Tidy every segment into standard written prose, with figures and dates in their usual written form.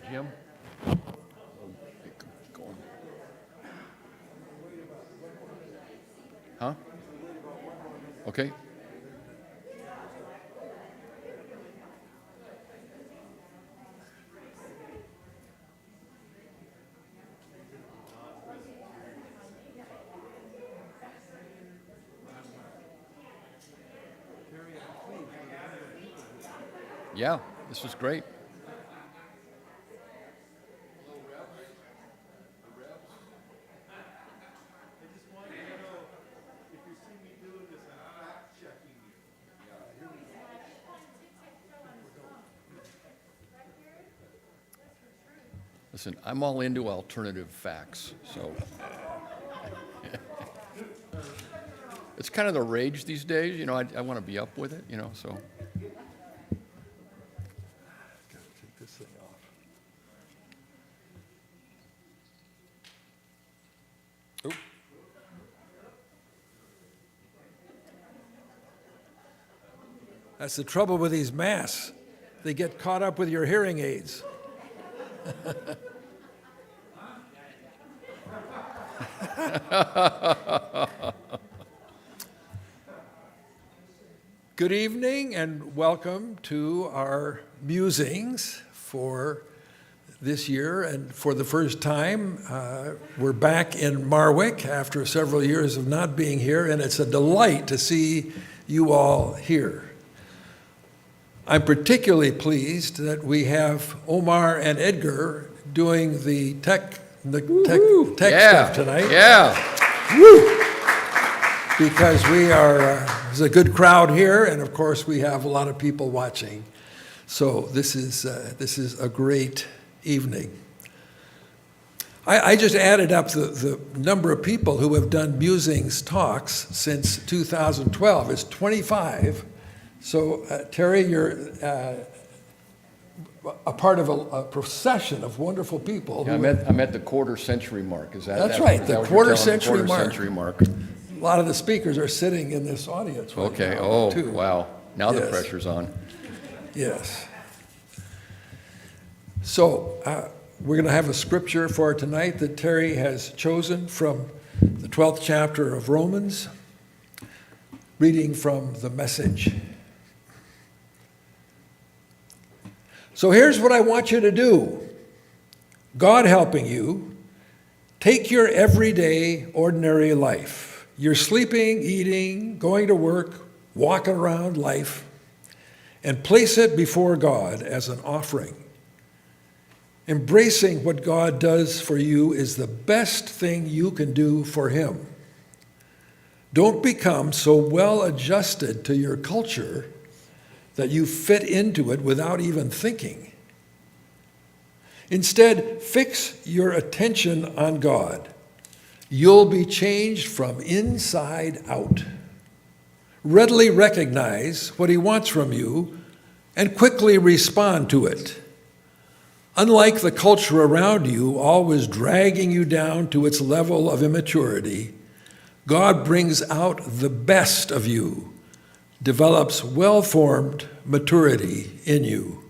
Jim? Huh? Okay. Yeah, this was great. Listen, I'm all into alternative facts, so. It's kind of the rage these days, you know, I want to be up with it, you know, so. Gotta take this thing off. Oop. That's the trouble with these masks. They get caught up with your hearing aids. Good evening and welcome to our musings for this year. And for the first time, we're back in Marwick after several years of not being here, and it's a delight to see you all here. I'm particularly pleased that we have Omar and Edgar doing the tech stuff tonight. Yeah. Woo! Because there's a good crowd here, and of course we have a lot of people watching. So this is a great evening. I just added up the number of people who have done Musings talks since 2012. It's 25. So Terry, you're a part of a procession of wonderful people. Yeah, I'm at the quarter century mark. Is that? That's right, the quarter century mark. Quarter century mark. A lot of the speakers are sitting in this audience right Okay. now, Oh, too. wow. Now the Yes. pressure's on. Yes. So we're going to have a scripture for tonight that Terry has chosen from the 12th chapter of Romans, reading from the Message. So here's what I want you to do. God helping you, take your everyday, ordinary life. You're sleeping, eating, going to work, walking around life, and place it before God as an offering. Embracing what God does for you is the best thing you can do for Him. Don't become so well adjusted to your culture that you fit into it without even thinking. Instead, fix your attention on God. You'll be changed from inside out. Readily recognize what He wants from you and quickly respond to it. Unlike the culture around you, always dragging you down to its level of immaturity, God brings out the best of you, develops well-formed maturity in you.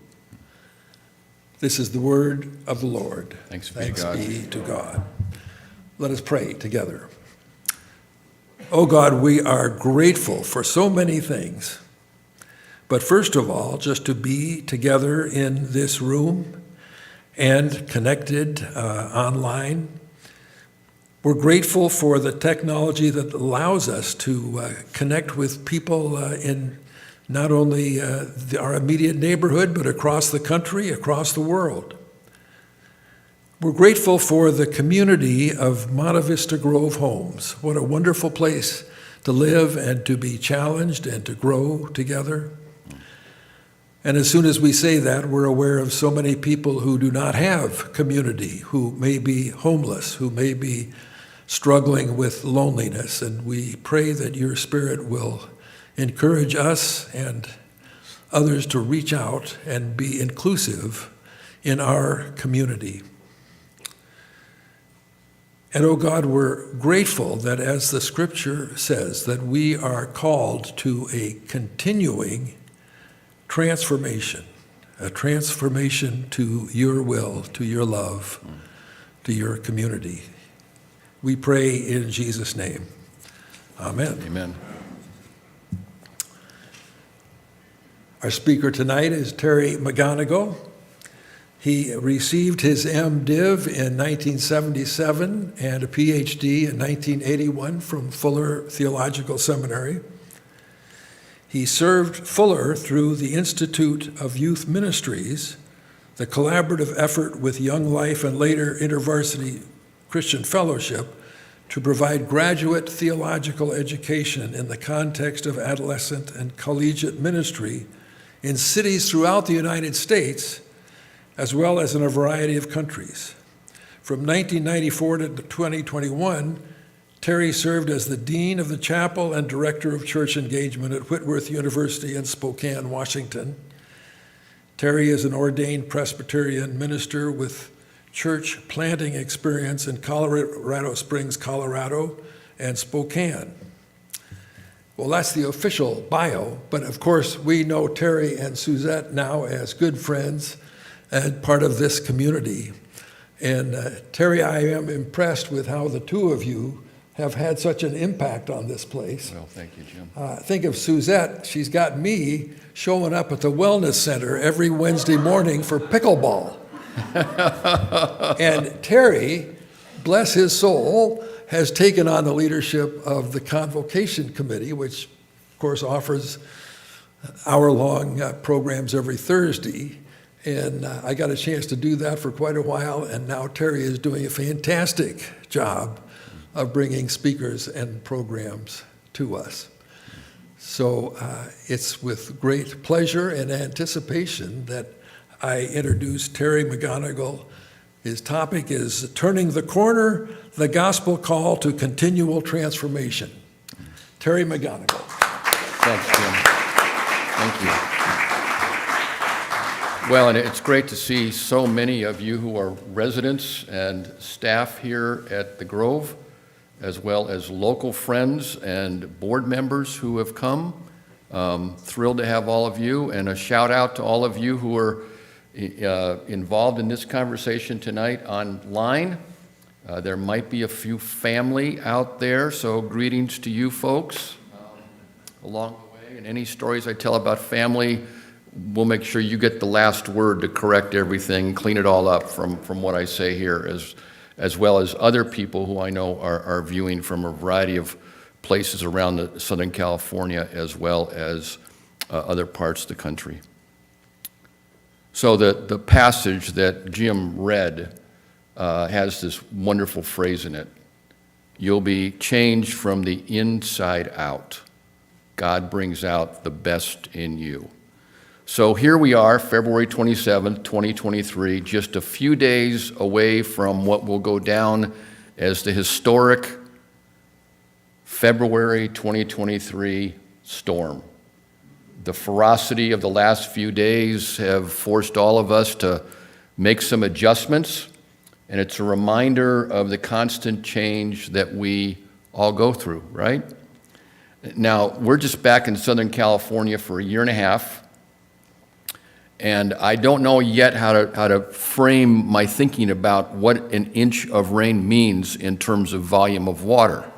This is the word of the Lord. Thanks be to God. Let us pray together. Oh God, we are grateful for so many things. But first of all, just to be together in this room and connected online. We're grateful for the technology that allows us to connect with people in not only our immediate neighborhood, but across the country, across the world. We're grateful for the community of Monte Vista Grove Homes. What a wonderful place to live and to be challenged and to grow together. And as soon as we say that, we're aware of so many people who do not have community, who may be homeless, who may be struggling with loneliness. And we pray that your Spirit will encourage us and others to reach out and be inclusive in our community. And oh God, we're grateful that as the scripture says, that we are called to a continuing transformation, a transformation to your will, to your love, to your community. We pray in Jesus' name. Amen. Amen. Our speaker tonight is Terry McGonigal. He received his MDiv in 1977 and a PhD in 1981 from Fuller Theological Seminary. He served Fuller through the Institute of Youth Ministries, the collaborative effort with Young Life and later InterVarsity Christian Fellowship to provide graduate theological education in the context of adolescent and collegiate ministry in cities throughout the United States, as well as in a variety of countries. From 1994 to 2021, Terry served as the Dean of the Chapel and Director of Church Engagement at Whitworth University in Spokane, Washington. Terry is an ordained Presbyterian minister with church planting experience in Colorado Springs, Colorado, and Spokane. Well, that's the official bio, but of course we know Terry and Suzette now as good friends and part of this community. And Terry, I am impressed with how the two of you have had such an impact on this place. Well, thank you, Jim. Think of Suzette. She's got me showing up at the Wellness Center every Wednesday morning for pickleball. And Terry, bless his soul, has taken on the leadership of the Convocation Committee, which, of course, offers hour-long programs every Thursday. And I got a chance to do that for quite a while, and now Terry is doing a fantastic job of bringing speakers and programs to us. So it's with great pleasure and anticipation that I introduce Terry McGonigal. His topic is Turning the Corner, the Gospel Call to Continual Transformation. Terry McGonigal. Thanks, Jim. Thank you. Well, and it's great to see so many of you who are residents and staff here at the Grove, as well as local friends and board members who have come. Thrilled to have all of you, and a shout out to all of you who are involved in this conversation tonight online. There might be a few family out there, so greetings to you folks along the way. And any stories I tell about family, we'll make sure you get the last word to correct everything, clean it all up from what I say here, as well as other people who I know are viewing from a variety of places around Southern California, as well as other parts of the country. So the passage that Jim read has this wonderful phrase in it. You'll be changed from the inside out. God brings out the best in you. So here we are, February 27th, 2023, just a few days away from what will go down as the historic February 2023 storm. The ferocity of the last few days have forced all of us to make some adjustments, and it's a reminder of the constant change that we all go through, right? Now, we're just back in Southern California for a year and a half, and I don't know yet how to frame my thinking about what an inch of rain means in terms of volume of water.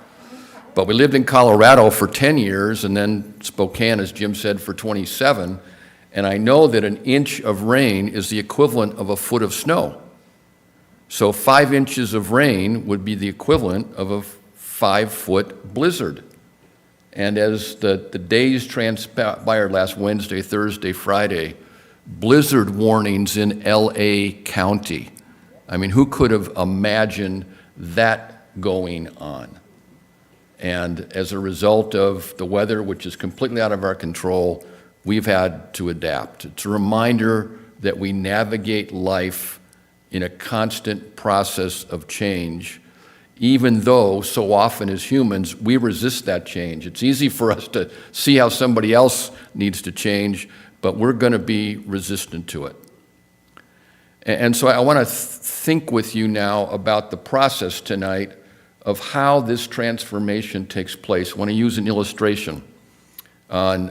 But we lived in Colorado for 10 years, and then Spokane, as Jim said, for 27. And I know that an inch of rain is the equivalent of a foot of snow. So 5 inches of rain would be the equivalent of a 5-foot blizzard. And as the days transpired last Wednesday, Thursday, Friday, blizzard warnings in LA County. I mean, who could have imagined that going on? And as a result of the weather, which is completely out of our control, we've had to adapt. It's a reminder that we navigate life in a constant process of change, even though so often as humans, we resist that change. It's easy for us to see how somebody else needs to change, but we're going to be resistant to it. And so I want to think with you now about the process tonight of how this transformation takes place. I want to use an illustration on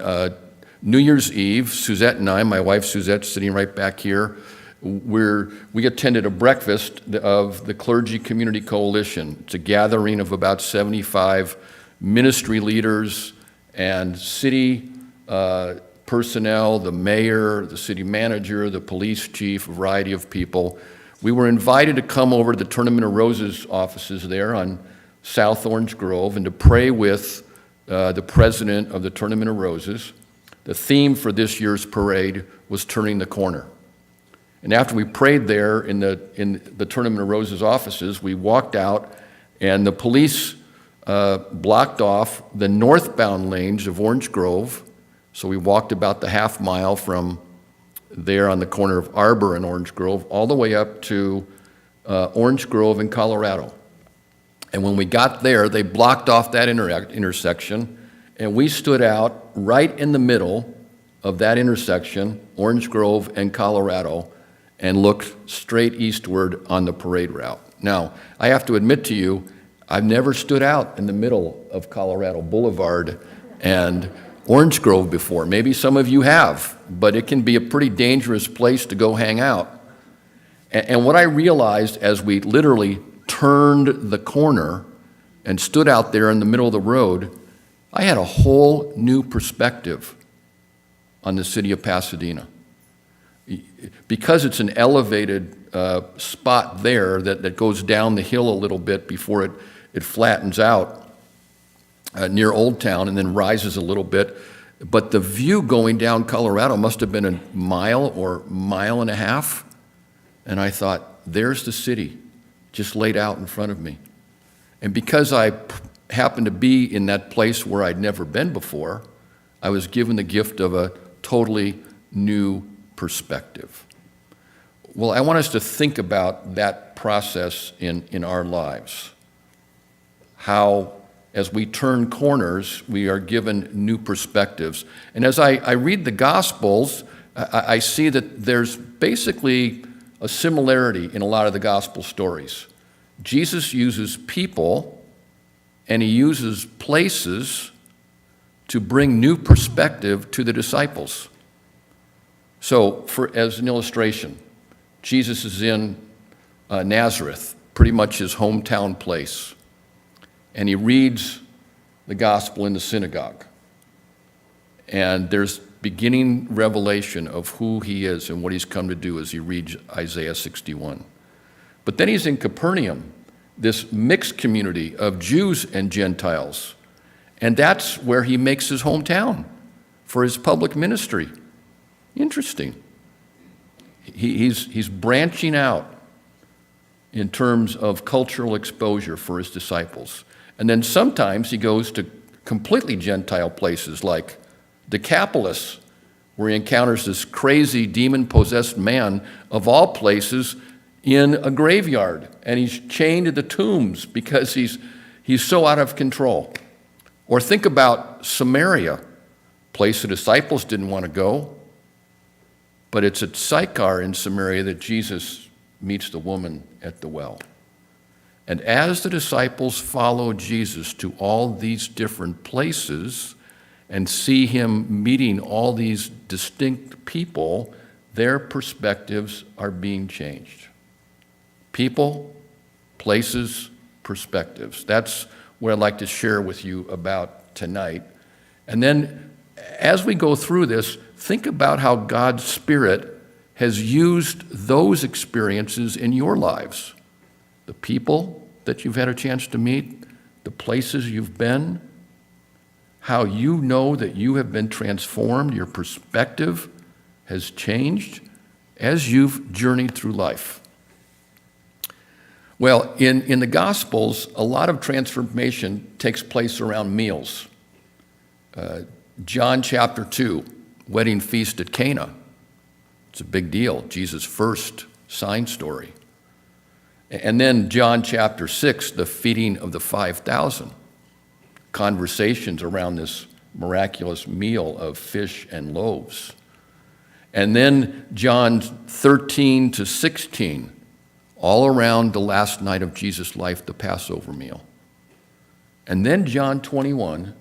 New Year's Eve, Suzette and I, my wife Suzette sitting right back here, we attended a breakfast of the Clergy Community Coalition. It's a gathering of about 75 ministry leaders and city personnel, the mayor, the city manager, the police chief, a variety of people. We were invited to come over to the Tournament of Roses offices there on South Orange Grove and to pray with the president of the Tournament of Roses. The theme for this year's parade was Turning the Corner. And after we prayed there in the Tournament of Roses offices, we walked out, and the police blocked off the northbound lanes of Orange Grove. So we walked about the half mile from there on the corner of Arbor and Orange Grove all the way up to Orange Grove in Colorado. And when we got there, they blocked off that intersection, and we stood out right in the middle of that intersection, Orange Grove and Colorado, and looked straight eastward on the parade route. Now, I have to admit to you, I've never stood out in the middle of Colorado Boulevard and Orange Grove before. Maybe some of you have, but it can be a pretty dangerous place to go hang out. And what I realized as we literally turned the corner and stood out there in the middle of the road, I had a whole new perspective on the city of Pasadena. Because it's an elevated spot there that goes down the hill a little bit before it flattens out near Old Town and then rises a little bit. But the view going down Colorado must have been a mile or mile and a half. And I thought, there's the city just laid out in front of me. And because I happened to be in that place where I'd never been before, I was given the gift of a totally new perspective. Well, I want us to think about that process in our lives. How, as we turn corners, we are given new perspectives. And as I read the Gospels, I see that there's basically a similarity in a lot of the Gospel stories. Jesus uses people and he uses places to bring new perspective to the disciples. So, as an illustration, Jesus is in Nazareth, pretty much his hometown place, and he reads the gospel in the synagogue. And there's beginning revelation of who he is and what he's come to do as he reads Isaiah 61. But then he's in Capernaum, this mixed community of Jews and Gentiles, and that's where he makes his hometown for his public ministry. Interesting. He's branching out in terms of cultural exposure for his disciples. And then sometimes he goes to completely Gentile places like Decapolis, where he encounters this crazy demon-possessed man of all places in a graveyard. And he's chained to the tombs because he's so out of control. Or think about Samaria, a place the disciples didn't want to go. But it's at Sychar in Samaria that Jesus meets the woman at the well. And as the disciples follow Jesus to all these different places and see him meeting all these distinct people, their perspectives are being changed. People, places, perspectives. That's what I'd like to share with you about tonight. And then as we go through this, think about how God's Spirit has used those experiences in your lives. The people that you've had a chance to meet, the places you've been, how you know that you have been transformed, your perspective has changed as you've journeyed through life. Well, in the Gospels, a lot of transformation takes place around meals. John chapter 2, wedding feast at Cana. It's a big deal, Jesus' first sign story. And then John chapter 6, the feeding of the 5,000. Conversations around this miraculous meal of fish and loaves. And then John 13 to 16, all around the last night of Jesus' life, the Passover meal. And then John 21,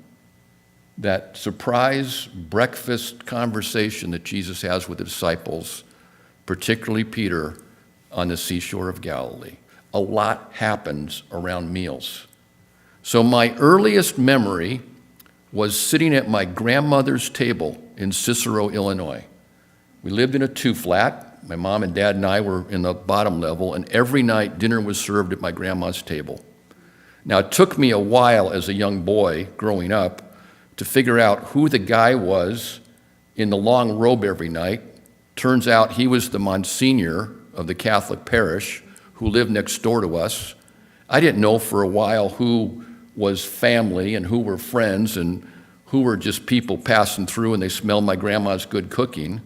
that surprise breakfast conversation that Jesus has with the disciples, particularly Peter, on the seashore of Galilee. A lot happens around meals. So my earliest memory was sitting at my grandmother's table in Cicero, Illinois. We lived in a two-flat. My mom and dad and I were in the bottom level, and every night dinner was served at my grandma's table. Now, it took me a while as a young boy growing up to figure out who the guy was in the long robe every night. Turns out he was the Monsignor of the Catholic parish who lived next door to us. I didn't know for a while who was family and who were friends and who were just people passing through and they smelled my grandma's good cooking.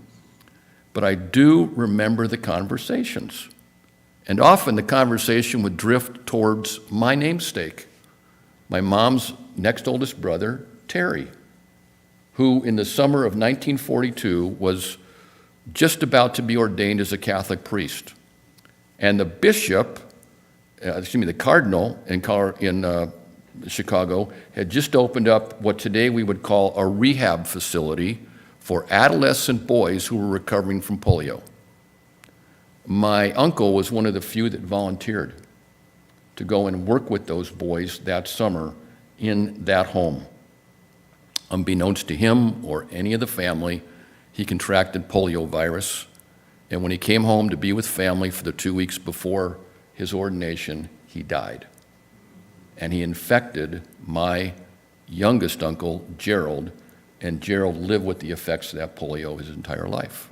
But I do remember the conversations. And often the conversation would drift towards my namesake, my mom's next oldest brother, Terry, who in the summer of 1942 was just about to be ordained as a Catholic priest. And the bishop, the cardinal in Chicago had just opened up what today we would call a rehab facility for adolescent boys who were recovering from polio. My uncle was one of the few that volunteered to go and work with those boys that summer in that home. Unbeknownst to him or any of the family, he contracted polio virus, and when he came home to be with family for the 2 weeks before his ordination, he died. And he infected my youngest uncle, Gerald, and Gerald lived with the effects of that polio his entire life.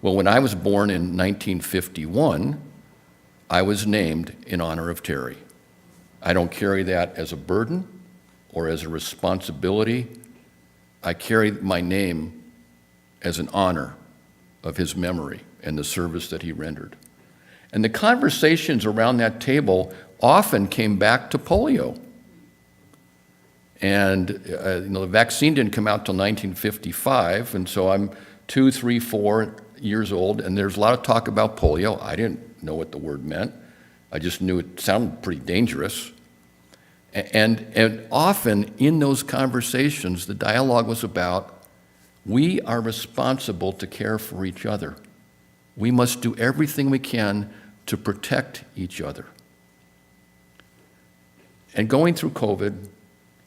Well, when I was born in 1951, I was named in honor of Terry. I don't carry that as a burden or as a responsibility. I carry my name as an honor of his memory and the service that he rendered. And the conversations around that table often came back to polio. And the vaccine didn't come out till 1955, and so I'm 2, 3, 4 years old, and there's a lot of talk about polio. I didn't know what the word meant. I just knew it sounded pretty dangerous. And often in those conversations, the dialogue was about, we are responsible to care for each other. We must do everything we can to protect each other. And going through COVID,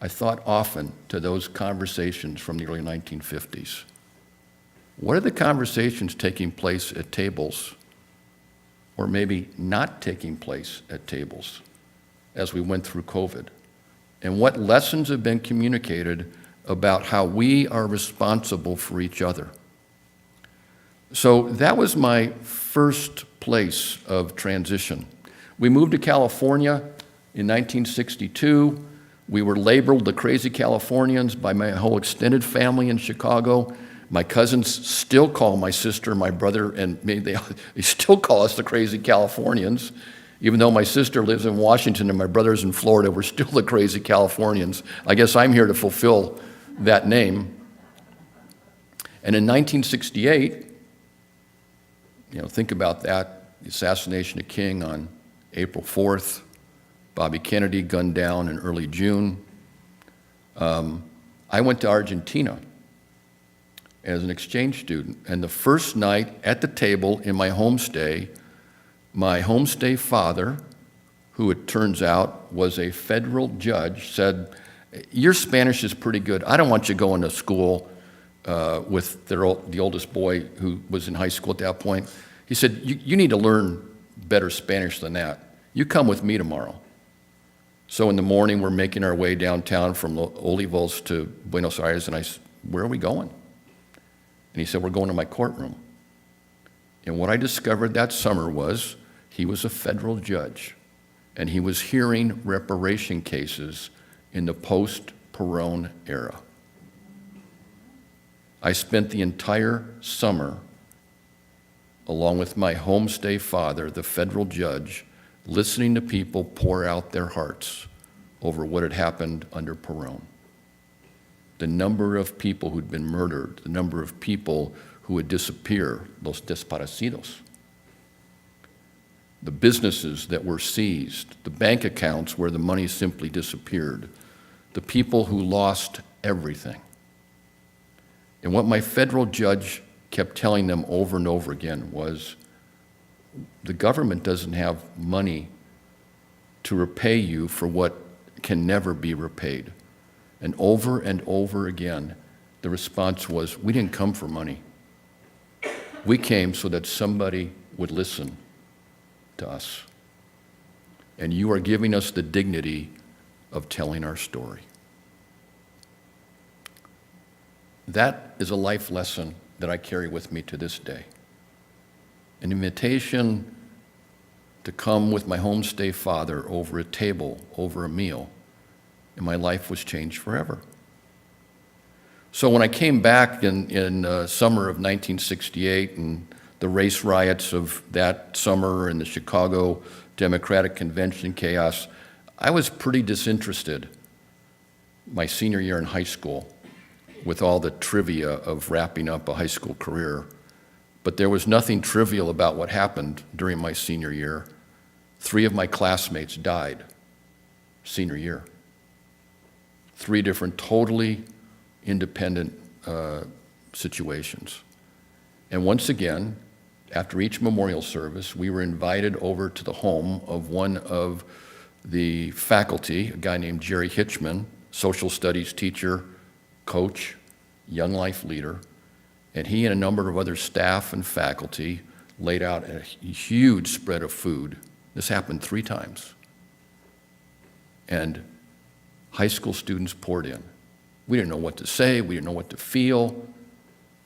I thought often to those conversations from the early 1950s. What are the conversations taking place at tables, or maybe not taking place at tables, as we went through COVID? And what lessons have been communicated about how we are responsible for each other? So that was my first place of transition. We moved to California in 1962. We were labeled the Crazy Californians by my whole extended family in Chicago. My cousins still call my sister, my brother, and me, they still call us the Crazy Californians. Even though my sister lives in Washington and my brother's in Florida, we're still the Crazy Californians. I guess I'm here to fulfill that name. And in 1968, think about that, the assassination of King on April 4th, Bobby Kennedy gunned down in early June. I went to Argentina as an exchange student, and the first night at the table in my homestay father, who it turns out was a federal judge, said, "Your Spanish is pretty good. I don't want you going to school with the oldest boy who was in high school at that point." He said, you need to learn better Spanish than that. You come with me tomorrow. So in the morning, we're making our way downtown from Olivos to Buenos Aires, and I said, "Where are we going?" And he said, "We're going to my courtroom." And what I discovered that summer was he was a federal judge, and he was hearing reparation cases in the post-Perón era. I spent the entire summer, along with my homestay father, the federal judge, listening to people pour out their hearts over what had happened under Perón. The number of people who'd been murdered, the number of people who had disappeared, los desaparecidos, the businesses that were seized, the bank accounts where the money simply disappeared, the people who lost everything. And what my federal judge kept telling them over and over again was, the government doesn't have money to repay you for what can never be repaid. And over again, the response was, we didn't come for money. We came so that somebody would listen to us. And you are giving us the dignity of telling our story. That is a life lesson that I carry with me to this day. An invitation to come with my homestay father over a table, over a meal, and my life was changed forever. So when I came back in summer of 1968 and the race riots of that summer and the Chicago Democratic Convention chaos, I was pretty disinterested my senior year in high school with all the trivia of wrapping up a high school career. But there was nothing trivial about what happened during my senior year. 3 of my classmates died senior year. 3 different totally independent situations. And once again, after each memorial service, we were invited over to the home of one of the faculty, a guy named Jerry Hitchman, social studies teacher, coach, young life leader, and he and a number of other staff and faculty laid out a huge spread of food. This happened 3 times. And high school students poured in. We didn't know what to say, we didn't know what to feel,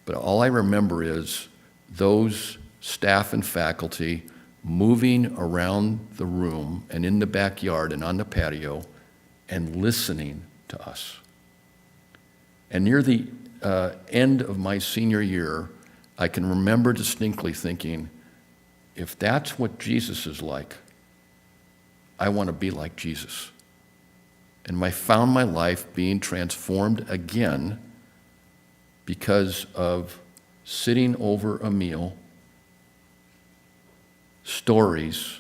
but all I remember is those staff and faculty moving around the room and in the backyard and on the patio and listening to us. And near the end of my senior year, I can remember distinctly thinking, if that's what Jesus is like, I want to be like Jesus. And I found my life being transformed again because of sitting over a meal, stories,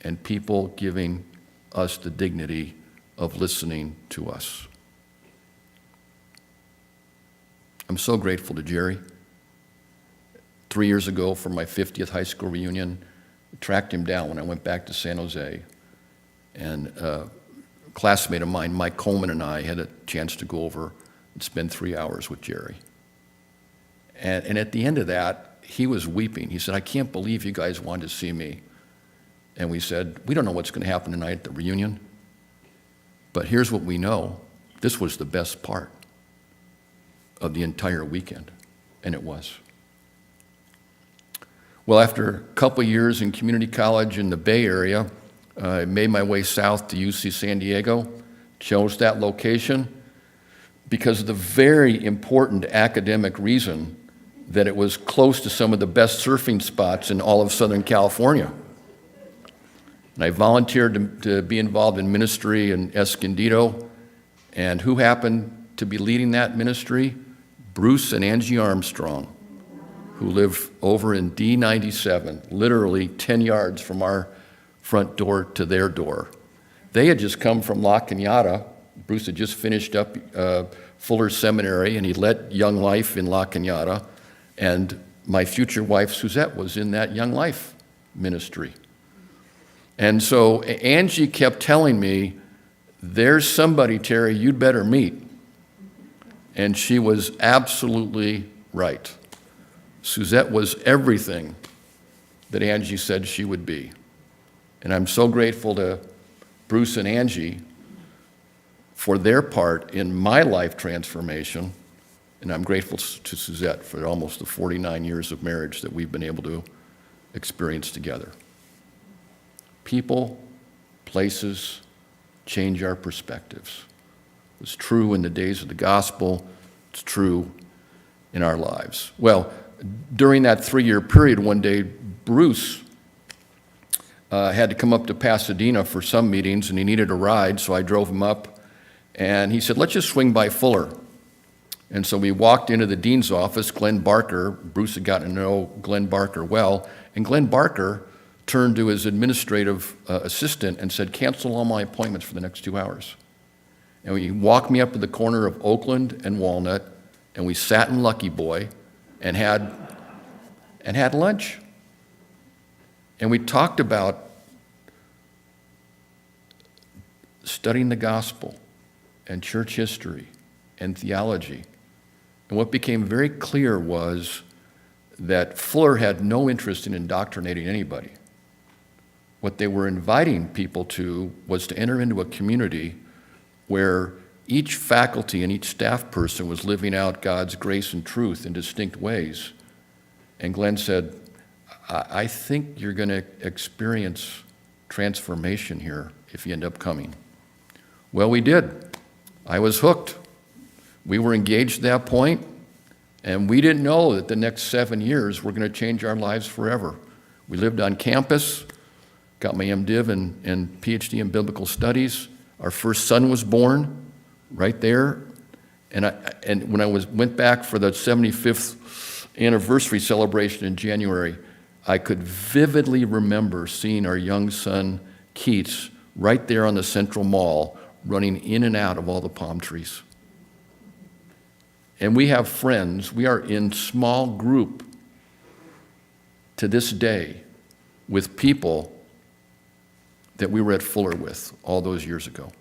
and people giving us the dignity of listening to us. I'm so grateful to Jerry. 3 years ago, for my 50th high school reunion, I tracked him down when I went back to San Jose. And a classmate of mine, Mike Coleman, and I had a chance to go over and spend 3 hours with Jerry. And at the end of that, he was weeping. He said, I can't believe you guys wanted to see me. And we said, we don't know what's going to happen tonight at the reunion, but here's what we know. This was the best part of the entire weekend, and it was. Well, after a couple years in community college in the Bay Area, I made my way south to UC San Diego, chose that location because of the very important academic reason that it was close to some of the best surfing spots in all of Southern California. And I volunteered to be involved in ministry in Escondido, and who happened to be leading that ministry? Bruce and Angie Armstrong, who live over in D97, literally 10 yards from our front door to their door. They had just come from La Cañada. Bruce had just finished up Fuller Seminary, and he led Young Life in La Cañada. And my future wife, Suzette, was in that Young Life ministry. And so Angie kept telling me, there's somebody, Terry, you'd better meet. And she was absolutely right. Suzette was everything that Angie said she would be. And I'm so grateful to Bruce and Angie for their part in my life transformation. And I'm grateful to Suzette for almost the 49 years of marriage that we've been able to experience together. People, places, change our perspectives. It was true in the days of the gospel. It's true in our lives. Well, during that 3-year period, one day, Bruce had to come up to Pasadena for some meetings, and he needed a ride, so I drove him up. And he said, let's just swing by Fuller. And so we walked into the dean's office. Glenn Barker, Bruce had gotten to know Glenn Barker well, and Glenn Barker turned to his administrative assistant and said, cancel all my appointments for the next 2 hours. And he walked me up to the corner of Oakland and Walnut, and we sat in Lucky Boy and had lunch. And we talked about studying the gospel and church history and theology. And what became very clear was that Fuller had no interest in indoctrinating anybody. What they were inviting people to was to enter into a community where each faculty and each staff person was living out God's grace and truth in distinct ways. And Glenn said, I think you're going to experience transformation here if you end up coming. Well, we did. I was hooked. We were engaged at that point, and we didn't know that the next 7 years were going to change our lives forever. We lived on campus, got my MDiv and PhD in biblical studies. Our first son was born right there. And when I went back for the 75th anniversary celebration in January, I could vividly remember seeing our young son, Keats, right there on the Central Mall, running in and out of all the palm trees. And we have friends. We are in small group to this day with people that we were at Fuller with all those years ago.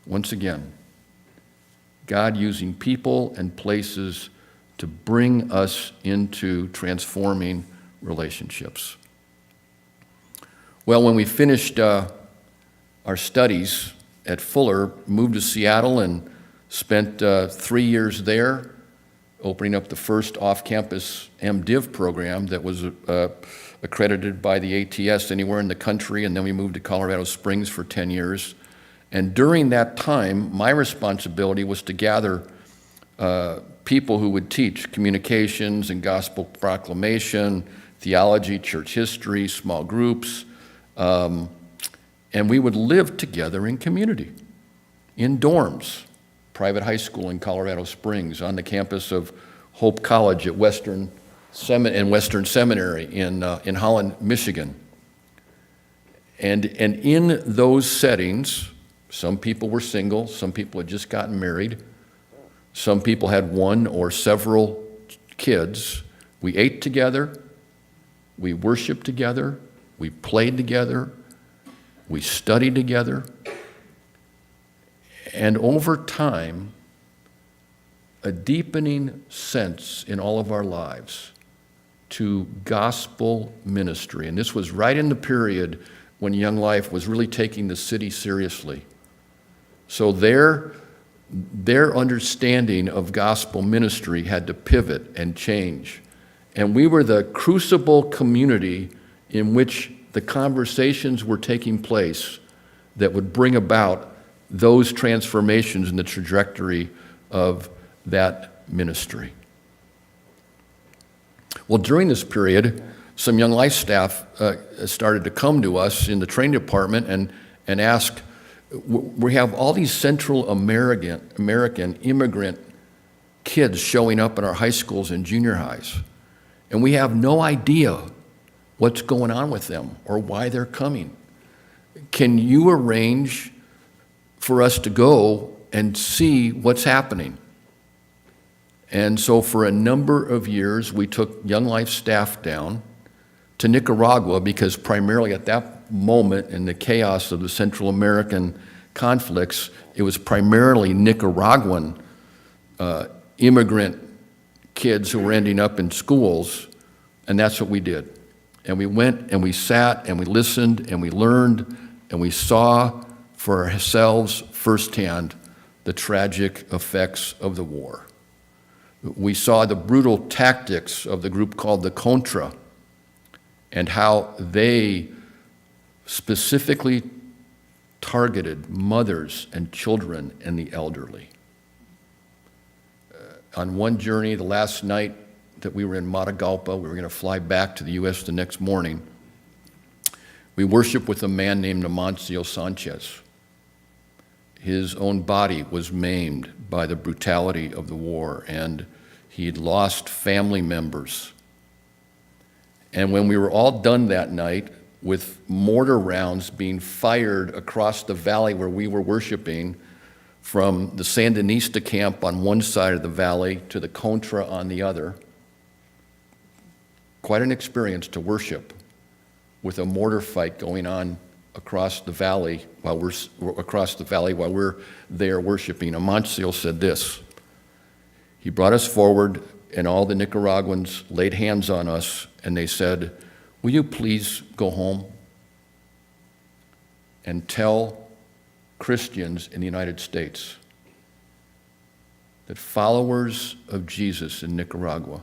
Once again, God using people and places to bring us into transforming relationships. Well, when we finished our studies at Fuller, moved to Seattle and spent 3 years there, opening up the first off-campus MDiv program that was accredited by the ATS anywhere in the country, and then we moved to Colorado Springs for 10 years. And during that time, my responsibility was to gather people who would teach communications and gospel proclamation, theology, church history, small groups, and we would live together in community, in dorms, private high school in Colorado Springs, on the campus of Hope College at Western Seminary in Holland, Michigan. And in those settings, some people were single, some people had just gotten married, some people had one or several kids. We ate together, we worshiped together, we played together, we studied together, and over time, a deepening sense in all of our lives to gospel ministry. And this was right in the period when Young Life was really taking the city seriously. So their understanding of gospel ministry had to pivot and change. And we were the crucible community in which the conversations were taking place that would bring about those transformations in the trajectory of that ministry. Well, during this period, some Young Life staff started to come to us in the training department and ask, we have all these Central American immigrant kids showing up in our high schools and junior highs, and we have no idea what's going on with them or why they're coming. Can you arrange for us to go and see what's happening? And so for a number of years, we took Young Life staff down to Nicaragua, because primarily at that moment in the chaos of the Central American conflicts, it was primarily Nicaraguan immigrant kids who were ending up in schools, and that's what we did. And we went and we sat and we listened and we learned and we saw for ourselves firsthand the tragic effects of the war. We saw the brutal tactics of the group called the Contra and how they specifically targeted mothers and children and the elderly. On one journey, the last night that we were in Matagalpa, we were going to fly back to the U.S. the next morning, we worshiped with a man named Amancio Sanchez. His own body was maimed by the brutality of the war, and he'd lost family members. And when we were all done that night, with mortar rounds being fired across the valley where we were worshiping, from the Sandinista camp on one side of the valley to the Contra on the other. Quite an experience to worship with a mortar fight going on across the valley while we're there worshiping. Amancio said this: he brought us forward, and all the Nicaraguans laid hands on us, and they said, "Will you please go home and tell Christians in the United States that followers of Jesus in Nicaragua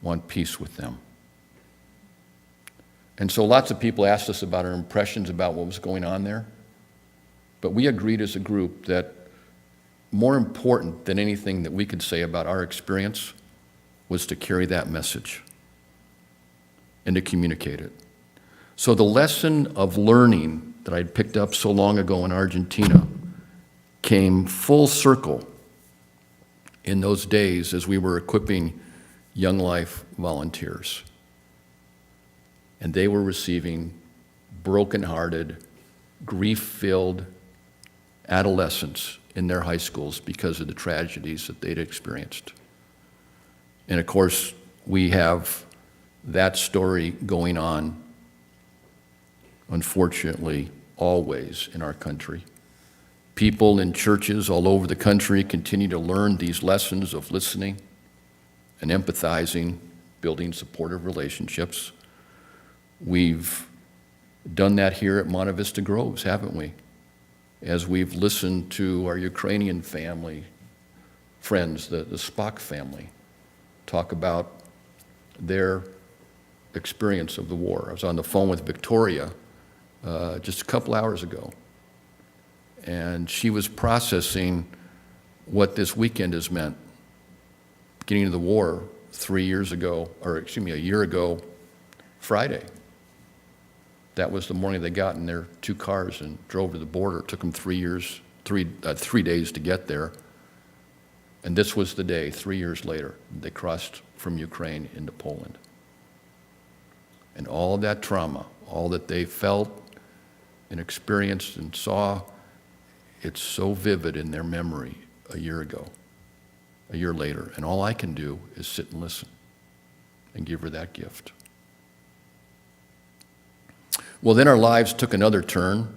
want peace with them?" And so lots of people asked us about our impressions about what was going on there. But we agreed as a group that more important than anything that we could say about our experience was to carry that message and to communicate it. So the lesson of learning that I'd picked up so long ago in Argentina came full circle in those days as we were equipping Young Life volunteers. And they were receiving broken-hearted, grief-filled adolescents in their high schools because of the tragedies that they'd experienced. And of course, we have that story going on, unfortunately, always in our country. People in churches all over the country continue to learn these lessons of listening and empathizing, building supportive relationships. We've done that here at Monte Vista Groves, haven't we? As we've listened to our Ukrainian family, friends, the Spock family, talk about their experience of the war. I was on the phone with Victoria just a couple hours ago, and she was processing what this weekend has meant. Beginning of the war a year ago, Friday. That was the morning they got in their two cars and drove to the border. It took them 3 days to get there. And this was the day, 3 years later, they crossed from Ukraine into Poland. And all of that trauma, all that they felt and experienced and saw, it's so vivid in their memory a year later. And all I can do is sit and listen and give her that gift. Well, then our lives took another turn.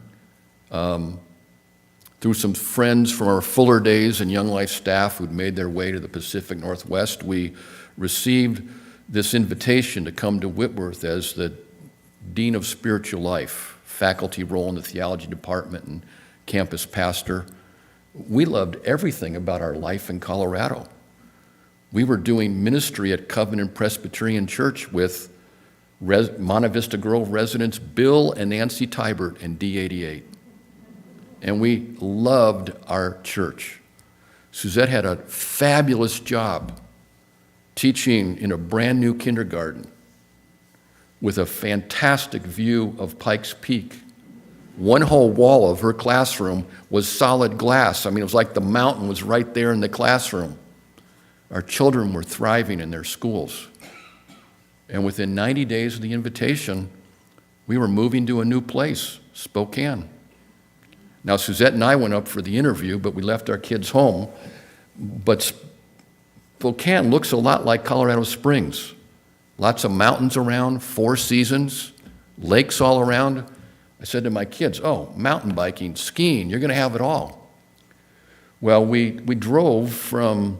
Through some friends from our Fuller days and Young Life staff who'd made their way to the Pacific Northwest, we received this invitation to come to Whitworth as the Dean of Spiritual Life, faculty role in the theology department and campus pastor. We loved everything about our life in Colorado. We were doing ministry at Covenant Presbyterian Church with Monte Vista Grove residents Bill and Nancy Tybert in D88. And we loved our church. Suzette had a fabulous job teaching in a brand new kindergarten with a fantastic view of Pikes Peak. One whole wall of her classroom was solid glass. I mean, it was like the mountain was right there in the classroom. Our children were thriving in their schools. And within 90 days of the invitation, we were moving to a new place, Spokane. Now, Suzette and I went up for the interview, but we left our kids home. But Spokane looks a lot like Colorado Springs. Lots of mountains around, 4 seasons, lakes all around. I said to my kids, "Oh, mountain biking, skiing, you're going to have it all." Well, we drove from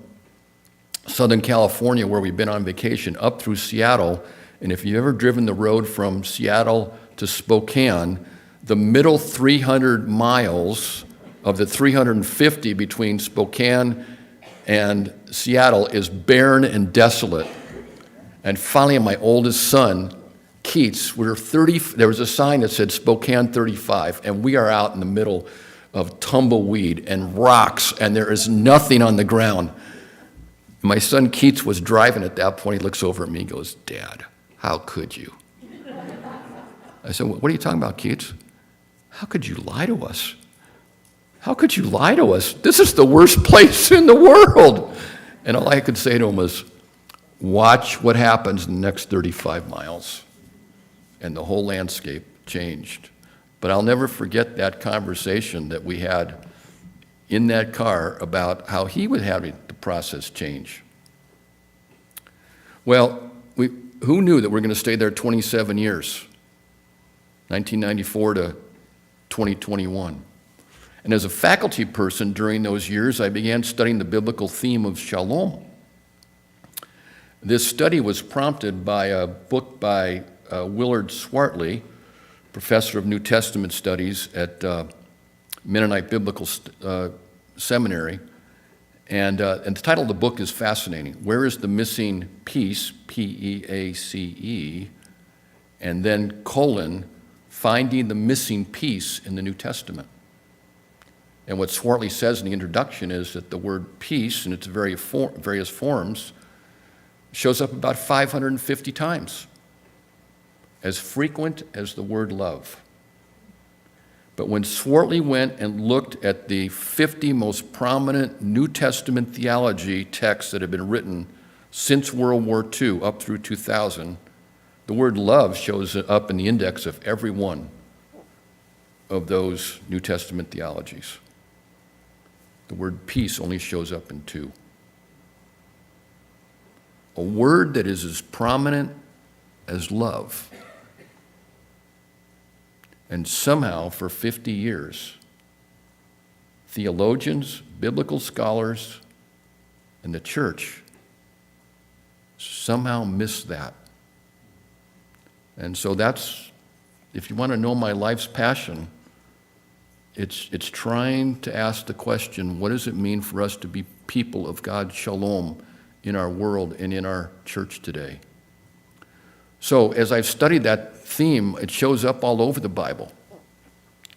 Southern California, where we've been on vacation, up through Seattle. And if you've ever driven the road from Seattle to Spokane, the middle 300 miles of the 350 between Spokane and Seattle is barren and desolate. And finally, my oldest son, Keats, there was a sign that said Spokane 35, and we are out in the middle of tumbleweed and rocks, and there is nothing on the ground. My son Keats was driving at that point. He looks over at me and goes, "Dad, how could you?" I said, "What are you talking about, Keats? How could you lie to us? How could you lie to us? This is the worst place in the world." And all I could say to him was, "Watch what happens in the next 35 miles." And the whole landscape changed. But I'll never forget that conversation that we had in that car about how he would have the process change. Well, who knew that we're going to stay there 27 years, 1994 to 2021? And as a faculty person during those years, I began studying the biblical theme of Shalom. This study was prompted by a book by Willard Swartley, professor of New Testament studies at Mennonite Biblical Seminary. And the title of the book is fascinating. Where is the missing piece, P-E-A-C-E, and then colon, finding the missing piece in the New Testament. And what Swartley says in the introduction is that the word peace in its various forms shows up about 550 times, as frequent as the word love. But when Swartley went and looked at the 50 most prominent New Testament theology texts that have been written since World War II up through 2000, the word love shows up in the index of every one of those New Testament theologies. The word peace only shows up in 2. A word that is as prominent as love. And somehow, for 50 years, theologians, biblical scholars, and the church somehow missed that. And so that's, if you want to know my life's passion, it's trying to ask the question, what does it mean for us to be people of God's shalom in our world and in our church today? So as I've studied that theme, it shows up all over the Bible.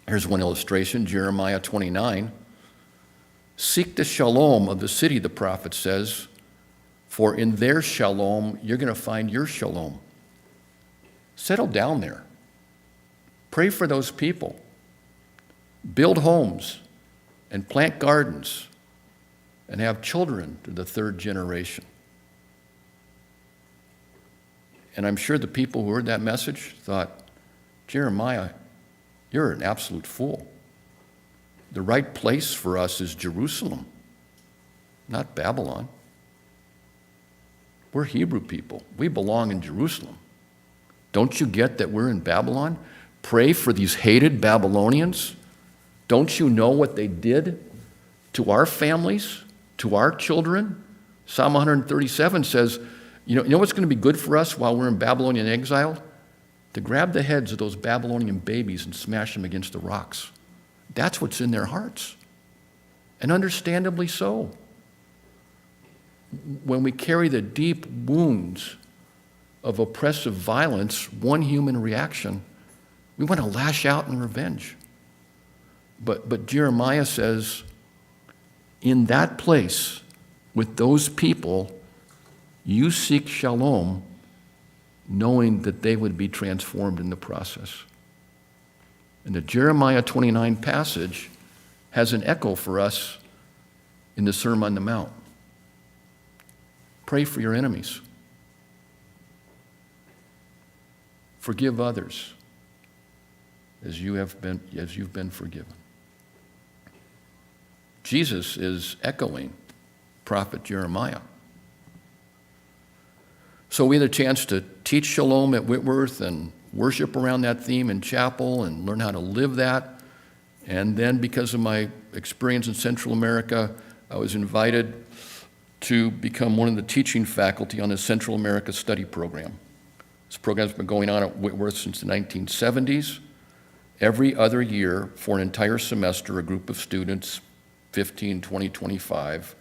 Here's one illustration, Jeremiah 29. Seek the shalom of the city, the prophet says, for in their shalom, you're going to find your shalom. Settle down there. Pray for those people. Build homes and plant gardens and have children to the 3rd generation. And I'm sure the people who heard that message thought, Jeremiah, you're an absolute fool. The right place for us is Jerusalem, not Babylon. We're Hebrew people. We belong in Jerusalem. Don't you get that we're in Babylon? Pray for these hated Babylonians. Don't you know what they did to our families, to our children? Psalm 137 says, you know what's going to be good for us while we're in Babylonian exile? To grab the heads of those Babylonian babies and smash them against the rocks. That's what's in their hearts. And understandably so. When we carry the deep wounds of oppressive violence, one human reaction, we want to lash out in revenge. But Jeremiah says, in that place, with those people, you seek shalom, knowing that they would be transformed in the process. And the Jeremiah 29 passage has an echo for us in the Sermon on the Mount. Pray for your enemies. Forgive others as you've been forgiven. Jesus is echoing prophet Jeremiah. So we had a chance to teach Shalom at Whitworth and worship around that theme in chapel and learn how to live that. And then because of my experience in Central America, I was invited to become one of the teaching faculty on the Central America Study Program. This program's been going on at Whitworth since the 1970s. Every other year, for an entire semester, a group of students, 15, 20, 25,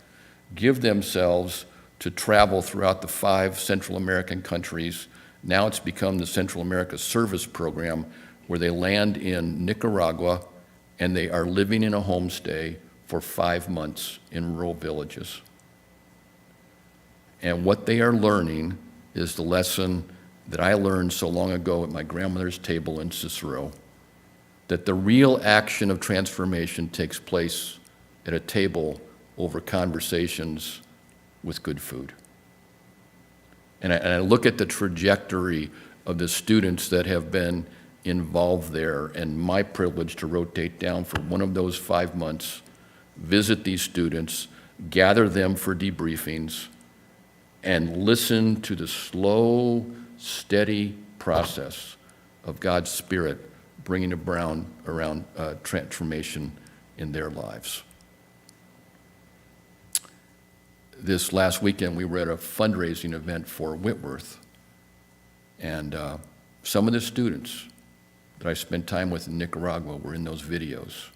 give themselves to travel throughout the 5 Central American countries. Now it's become the Central America Service Program, where they land in Nicaragua and they are living in a homestay for 5 months in rural villages. And what they are learning is the lesson that I learned so long ago at my grandmother's table in Cicero, that the real action of transformation takes place at a table over conversations with good food. And I look at the trajectory of the students that have been involved there, and my privilege to rotate down for one of those 5 months visit these students, gather them for debriefings, and listen to the slow, steady process of God's Spirit bringing around transformation in their lives. This last weekend, we were at a fundraising event for Whitworth, and some of the students that I spent time with in Nicaragua were in those videos,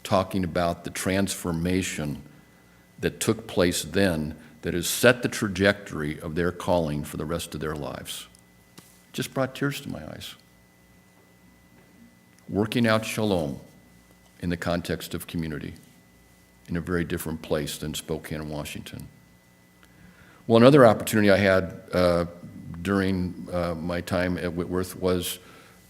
talking about the transformation that took place then that has set the trajectory of their calling for the rest of their lives. It just brought tears to my eyes. Working out Shalom in the context of community in a very different place than Spokane, Washington. Well, another opportunity I had during my time at Whitworth was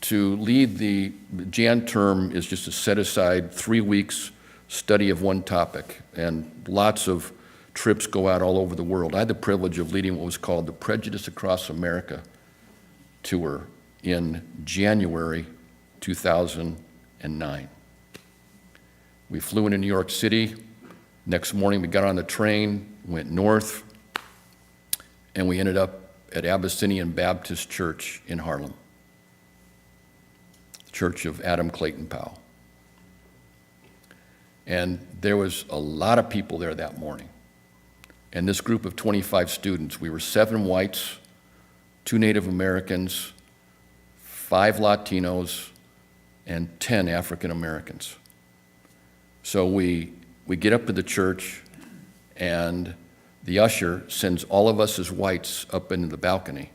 to lead the Jan term is just a set-aside 3 weeks study of one topic, and lots of trips go out all over the world. I had the privilege of leading what was called the Prejudice Across America tour in January 2009. We flew into New York City. Next morning, we got on the train, went north, and we ended up at Abyssinian Baptist Church in Harlem, the Church of Adam Clayton Powell. And there was a lot of people there that morning. And this group of 25 students, we were 7 whites, 2 Native Americans, 5 Latinos, and 10 African Americans. So we get up to the church, and the usher sends all of us as whites up into the balcony,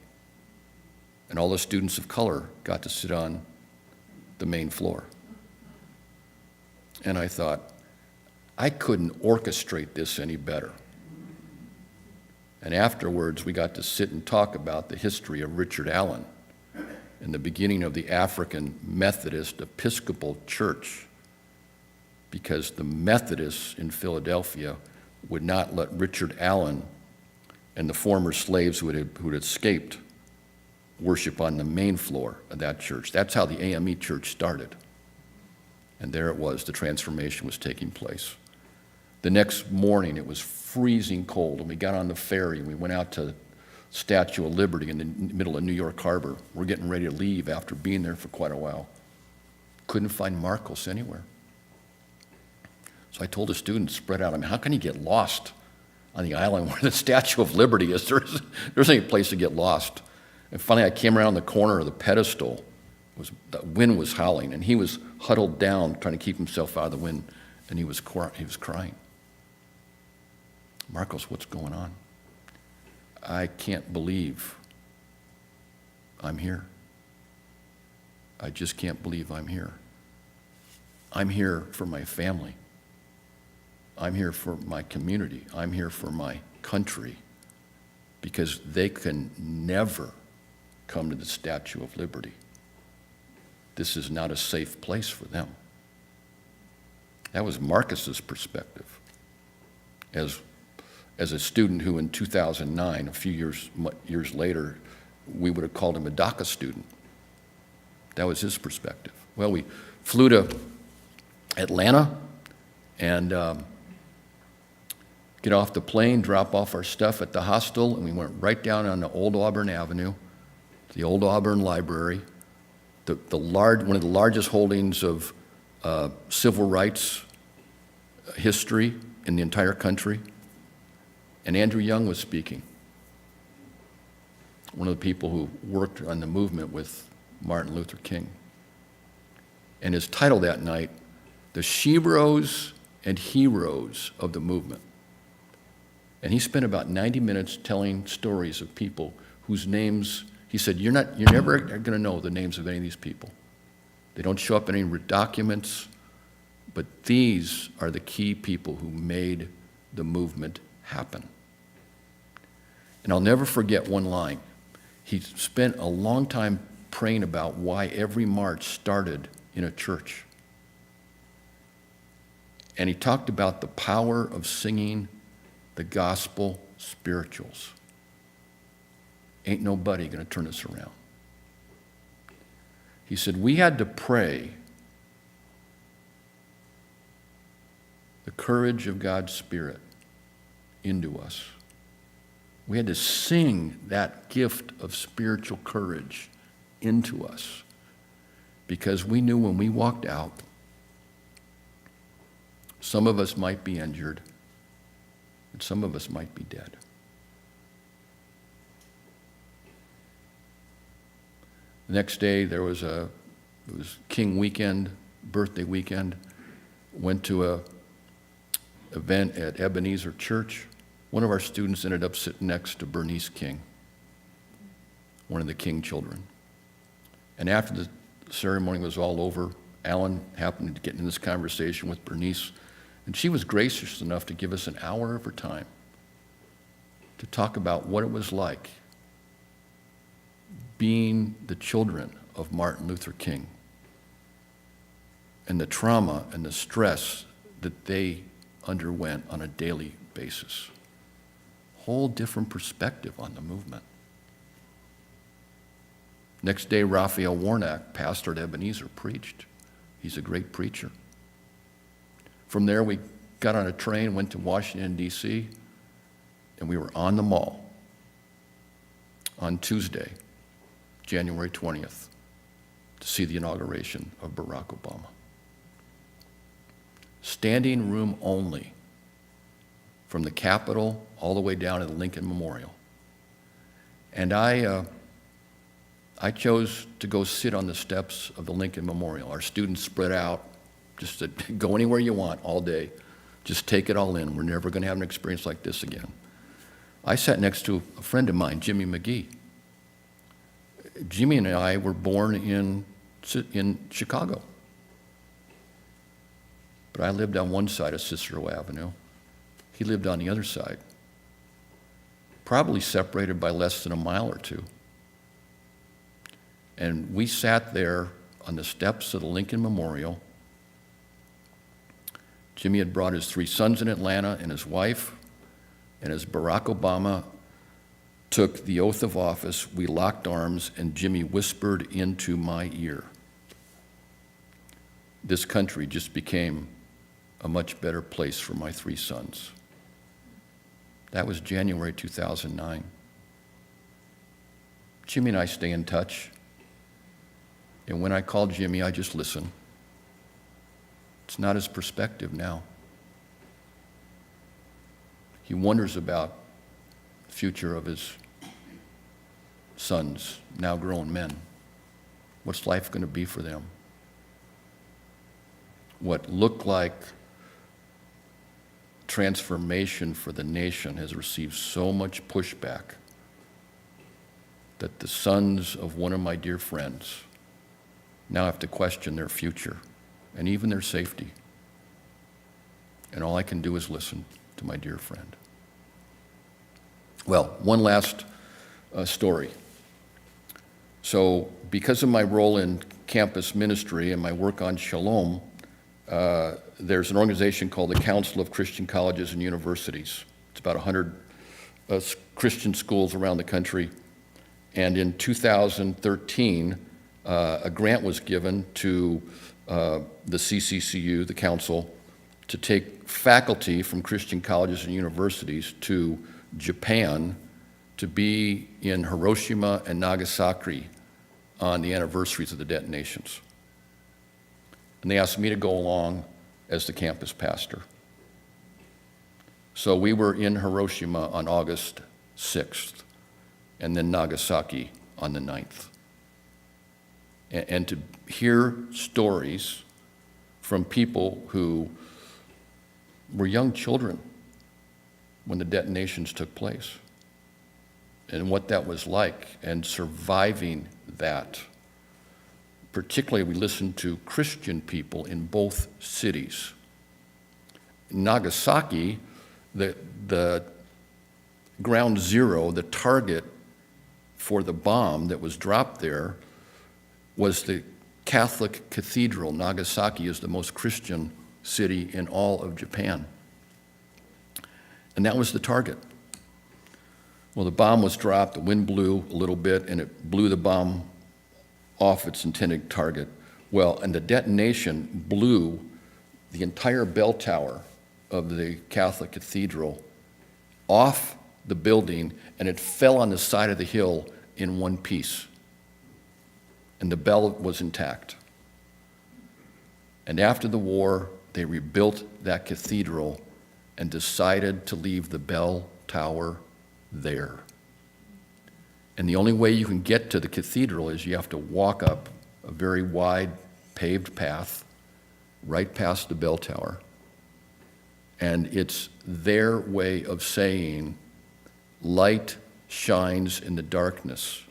and all the students of color got to sit on the main floor. And I thought, I couldn't orchestrate this any better. And afterwards, we got to sit and talk about the history of Richard Allen and the beginning of the African Methodist Episcopal Church, because the Methodists in Philadelphia would not let Richard Allen and the former slaves who had escaped worship on the main floor of that church. That's how the AME church started. And there it was, the transformation was taking place. The next morning, it was freezing cold, and we got on the ferry, and we went out to Statue of Liberty in the middle of New York Harbor. We're getting ready to leave after being there for quite a while. Couldn't find Marcos anywhere. So I told the students, spread out, how can you get lost on the island where the Statue of Liberty is? There's any place to get lost. And finally, I came around the corner of the pedestal. The wind was howling, and he was huddled down, trying to keep himself out of the wind, and he was crying. Marcos, what's going on? I can't believe I'm here. I just can't believe I'm here. I'm here for my family. I'm here for my community. I'm here for my country, because they can never come to the Statue of Liberty. This is not a safe place for them. That was Marcus's perspective. As a student who in 2009, a few years later, we would have called him a DACA student. That was his perspective. Well, we flew to Atlanta and get off the plane, drop off our stuff at the hostel, and we went right down on the Old Auburn Avenue, the Old Auburn Library, one of the largest holdings of civil rights history in the entire country. And Andrew Young was speaking, one of the people who worked on the movement with Martin Luther King. And his title that night, The Sheroes and Heroes of the Movement. And he spent about 90 minutes telling stories of people whose names, he said, you're never going to know the names of any of these people. They don't show up in any documents, but these are the key people who made the movement happen. And I'll never forget one line. He spent a long time praying about why every march started in a church. And he talked about the power of singing the gospel spirituals. Ain't nobody going to turn us around. He said, we had to pray the courage of God's Spirit into us. We had to sing that gift of spiritual courage into us because we knew when we walked out, some of us might be injured and some of us might be dead. The next day it was King weekend, birthday weekend. Went to a event at Ebenezer Church. One of our students ended up sitting next to Bernice King, one of the King children. And after the ceremony was all over, Alan happened to get in this conversation with Bernice, and she was gracious enough to give us an hour of her time to talk about what it was like being the children of Martin Luther King and the trauma and the stress that they underwent on a daily basis. Whole different perspective on the movement. Next day, Raphael Warnock, pastor at Ebenezer, preached. He's a great preacher. From there, we got on a train, went to Washington, D.C., and we were on the Mall on Tuesday, January 20th, to see the inauguration of Barack Obama. Standing room only, from the Capitol all the way down to the Lincoln Memorial. And I chose to go sit on the steps of the Lincoln Memorial. Our students spread out, just to go anywhere you want all day. Just take it all in. We're never going to have an experience like this again. I sat next to a friend of mine, Jimmy McGee. Jimmy and I were born in Chicago. But I lived on one side of Cicero Avenue. He lived on the other side, probably separated by less than a mile or two. And we sat there on the steps of the Lincoln Memorial. Jimmy had brought his 3 sons in Atlanta and his wife, and as Barack Obama took the oath of office, we locked arms and Jimmy whispered into my ear, "This country just became a much better place for my 3 sons." That was January 2009. Jimmy and I stay in touch. And when I call Jimmy, I just listen. It's not his perspective now. He wonders about the future of his sons, now grown men. What's life going to be for them? What looked like transformation for the nation has received so much pushback that the sons of one of my dear friends now have to question their future and even their safety. And all I can do is listen to my dear friend. Well, one last story. So because of my role in campus ministry and my work on Shalom, there's an organization called the Council of Christian Colleges and Universities. It's about 100 Christian schools around the country. And in 2013, a grant was given to the CCCU, the council, to take faculty from Christian colleges and universities to Japan to be in Hiroshima and Nagasaki on the anniversaries of the detonations. And they asked me to go along as the campus pastor. So we were in Hiroshima on August 6th, and then Nagasaki on the 9th. And to hear stories from people who were young children when the detonations took place, and what that was like, and surviving that. Particularly, we listened to Christian people in both cities. In Nagasaki, the ground zero, the target for the bomb that was dropped there, was the Catholic cathedral. Nagasaki is the most Christian city in all of Japan. And that was the target. Well, the bomb was dropped, the wind blew a little bit, and it blew the bomb off its intended target. Well, and the detonation blew the entire bell tower of the Catholic cathedral off the building, and it fell on the side of the hill in one piece. And the bell was intact. And after the war, they rebuilt that cathedral and decided to leave the bell tower there. And the only way you can get to the cathedral is you have to walk up a very wide paved path right past the bell tower. And it's their way of saying, light shines in the darkness.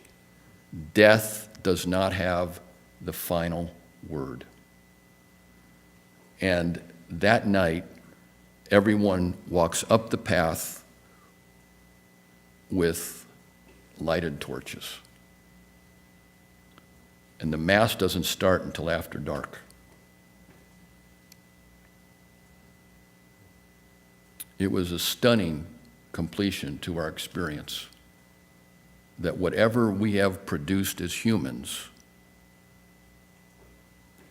Death does not have the final word. And that night, everyone walks up the path with lighted torches. And the Mass doesn't start until after dark. It was a stunning completion to our experience that whatever we have produced as humans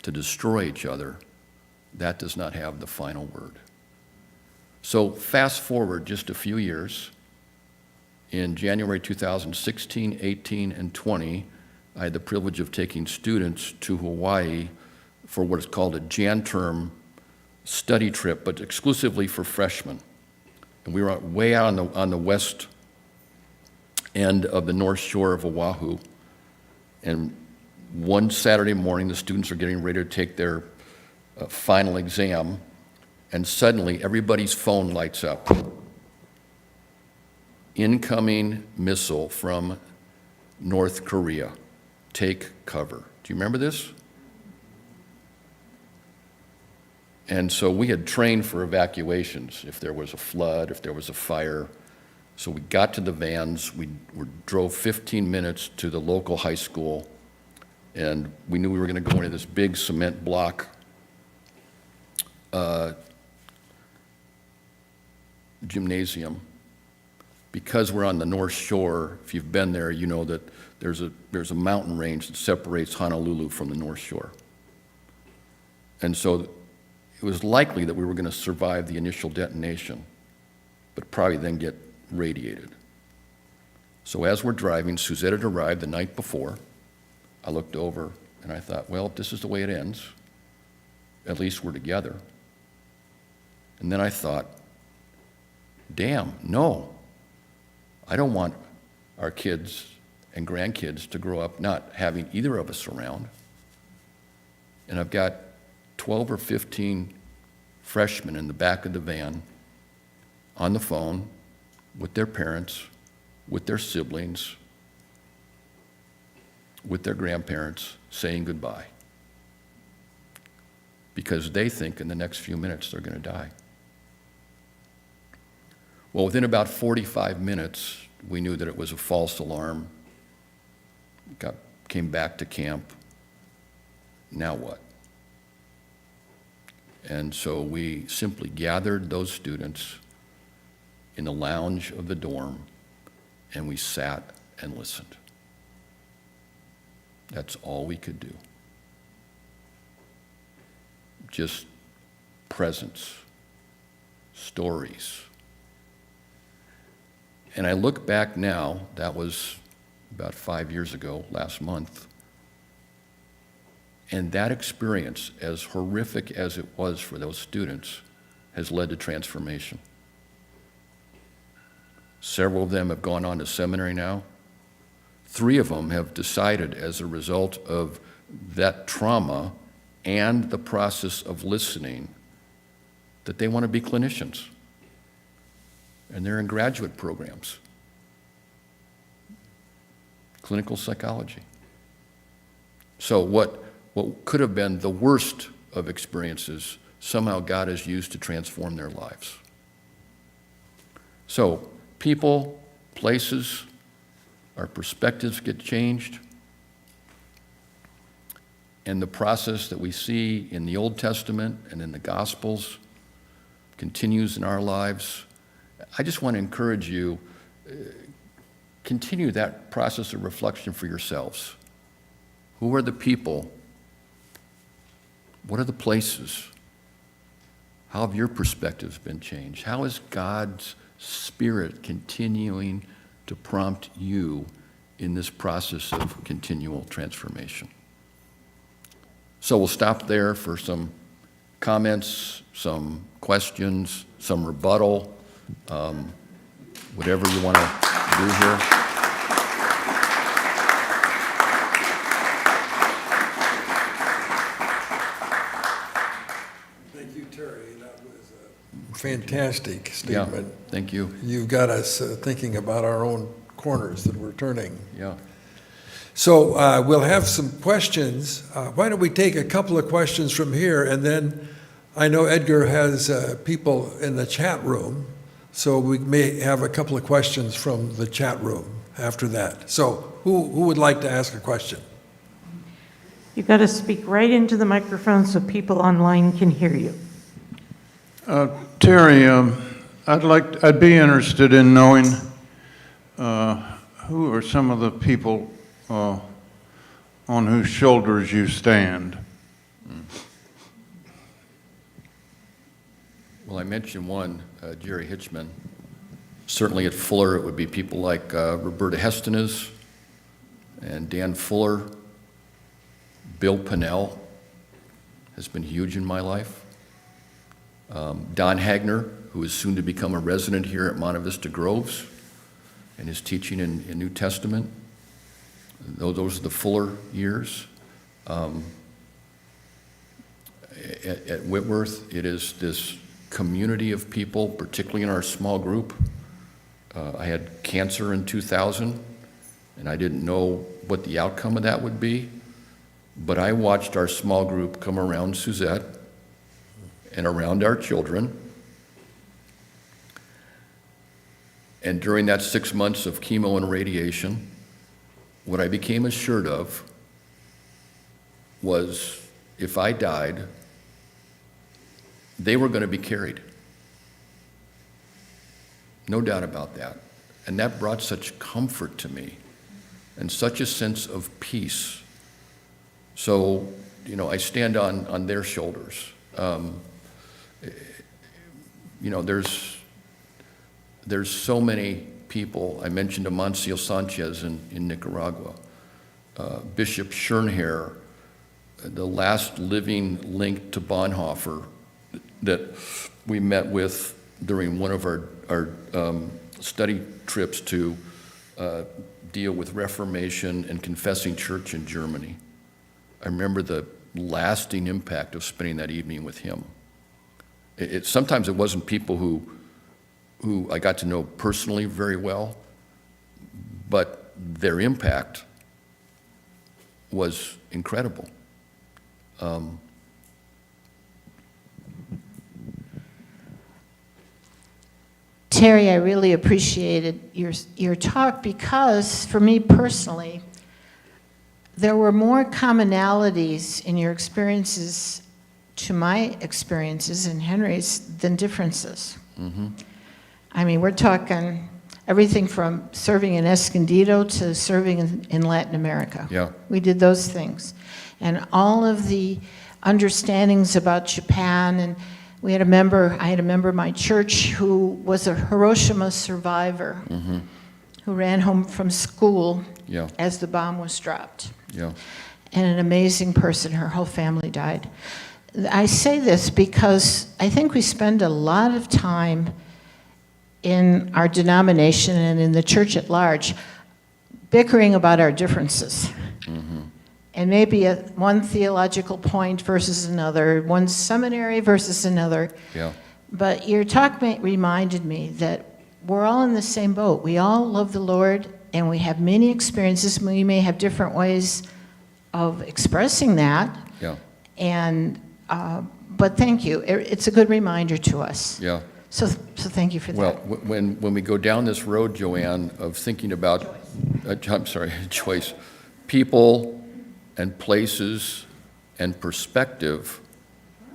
to destroy each other, that does not have the final word. So fast forward just a few years. In January 2016, 18, and 20, I had the privilege of taking students to Hawaii for what is called a Jan-term study trip, but exclusively for freshmen. And we were way out on the west end of the North Shore of Oahu. And one Saturday morning, the students are getting ready to take their final exam, and suddenly everybody's phone lights up. Incoming missile from North Korea. Take cover. Do you remember this? And so we had trained for evacuations if there was a flood, if there was a fire. So we got to the vans, we drove 15 minutes to the local high school, and we knew we were going to go into this big cement block gymnasium. Because we're on the North Shore, if you've been there, you know that there's a mountain range that separates Honolulu from the North Shore. And so it was likely that we were going to survive the initial detonation, but probably then get radiated. So as we're driving, Suzette had arrived the night before. I looked over and I thought, well, if this is the way it ends, at least we're together. And then I thought, damn, no. I don't want our kids and grandkids to grow up not having either of us around. And I've got 12 or 15 freshmen in the back of the van on the phone with their parents, with their siblings, with their grandparents saying goodbye. Because they think in the next few minutes they're going to die. Well, within about 45 minutes, we knew that it was a false alarm. Came back to camp. Now what? And so we simply gathered those students in the lounge of the dorm, and we sat and listened. That's all we could do. Just presence, stories. And I look back now, that was about 5 years ago, last month, and that experience, as horrific as it was for those students, has led to transformation. Several of them have gone on to seminary now. 3 of them have decided, as a result of that trauma and the process of listening, that they want to be clinicians. And they're in graduate programs. Clinical psychology. So what could have been the worst of experiences, somehow God has used to transform their lives. So people, places, our perspectives get changed. And the process that we see in the Old Testament and in the Gospels continues in our lives. I just want to encourage you, continue that process of reflection for yourselves. Who are the people? What are the places? How have your perspectives been changed? How is God's Spirit continuing to prompt you in this process of continual transformation? So we'll stop there for some comments, some questions, some rebuttal, whatever you want to do here. Thank you, Terry. That was a fantastic statement. Yeah, thank you. You've got us thinking about our own corners that we're turning. Yeah. So we'll have some questions. Why don't we take a couple of questions from here, and then I know Edgar has people in the chat room, so we may have a couple of questions from the chat room after that. So who would like to ask a question? You've got to speak right into the microphone so people online can hear you. Terry, I'd be interested in knowing who are some of the people on whose shoulders you stand. Well, I mentioned one, Jerry Hitchman. Certainly at Fuller, it would be people like Roberta Hestenes and Dan Fuller. Bill Pinnell has been huge in my life. Don Hagner, who is soon to become a resident here at Monte Vista Groves, and his teaching in New Testament. Those are the Fuller years. At Whitworth, it is this community of people, particularly in our small group. I had cancer in 2000, and I didn't know what the outcome of that would be, but I watched our small group come around Suzette and around our children. And during that 6 months of chemo and radiation, what I became assured of was if I died, they were going to be carried. No doubt about that. And that brought such comfort to me and such a sense of peace. So, I stand on their shoulders. There's so many people. I mentioned Amancio Sanchez in Nicaragua, Bishop Schernhair, the last living link to Bonhoeffer that we met with during one of our study trips to deal with Reformation and confessing church in Germany. I remember the lasting impact of spending that evening with him. Sometimes it wasn't people who I got to know personally very well, but their impact was incredible. Terry, I really appreciated your talk because, for me personally, there were more commonalities in your experiences to my experiences and Henry's than differences. Mm-hmm. I mean, we're talking everything from serving in Escondido to serving in Latin America. Yeah. We did those things. And all of the understandings about Japan, and I had a member of my church who was a Hiroshima survivor, Mm-hmm. who ran home from school Yeah. as the bomb was dropped. Yeah. And an amazing person, her whole family died. I say this because I think we spend a lot of time in our denomination and in the church at large bickering about our differences. Mm-hmm. And maybe one theological point versus another, one seminary versus another. Yeah. But your talk reminded me that we're all in the same boat. We all love the Lord, and we have many experiences. We may have different ways of expressing that. Yeah. And but thank you. It's a good reminder to us. Yeah. So thank you for that. Well, when we go down this road, Joanne, of thinking about, choice, people and places and perspective,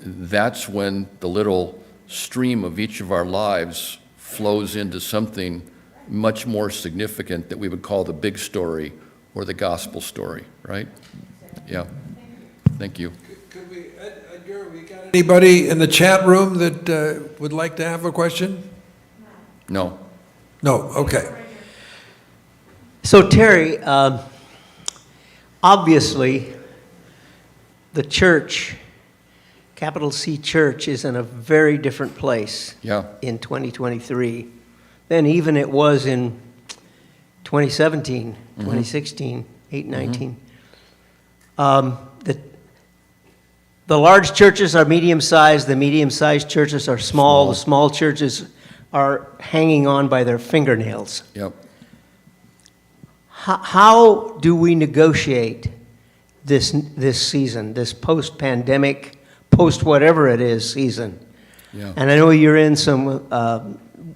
that's when the little stream of each of our lives flows into something much more significant that we would call the big story or the gospel story, right? Yeah. Thank you. Could we, Edgar, we got Anybody in the chat room that would like to have a question? No. No, okay. So Terry, obviously, the church, capital C Church, is in a very different place Yeah. in 2023 than even it was in 2017, 2016, 8, 19. The large churches are medium-sized, the medium-sized churches are small, the small churches are hanging on by their fingernails. Yep. How do we negotiate this season, this post-pandemic, post-whatever it is season? Yeah. And I know you're in some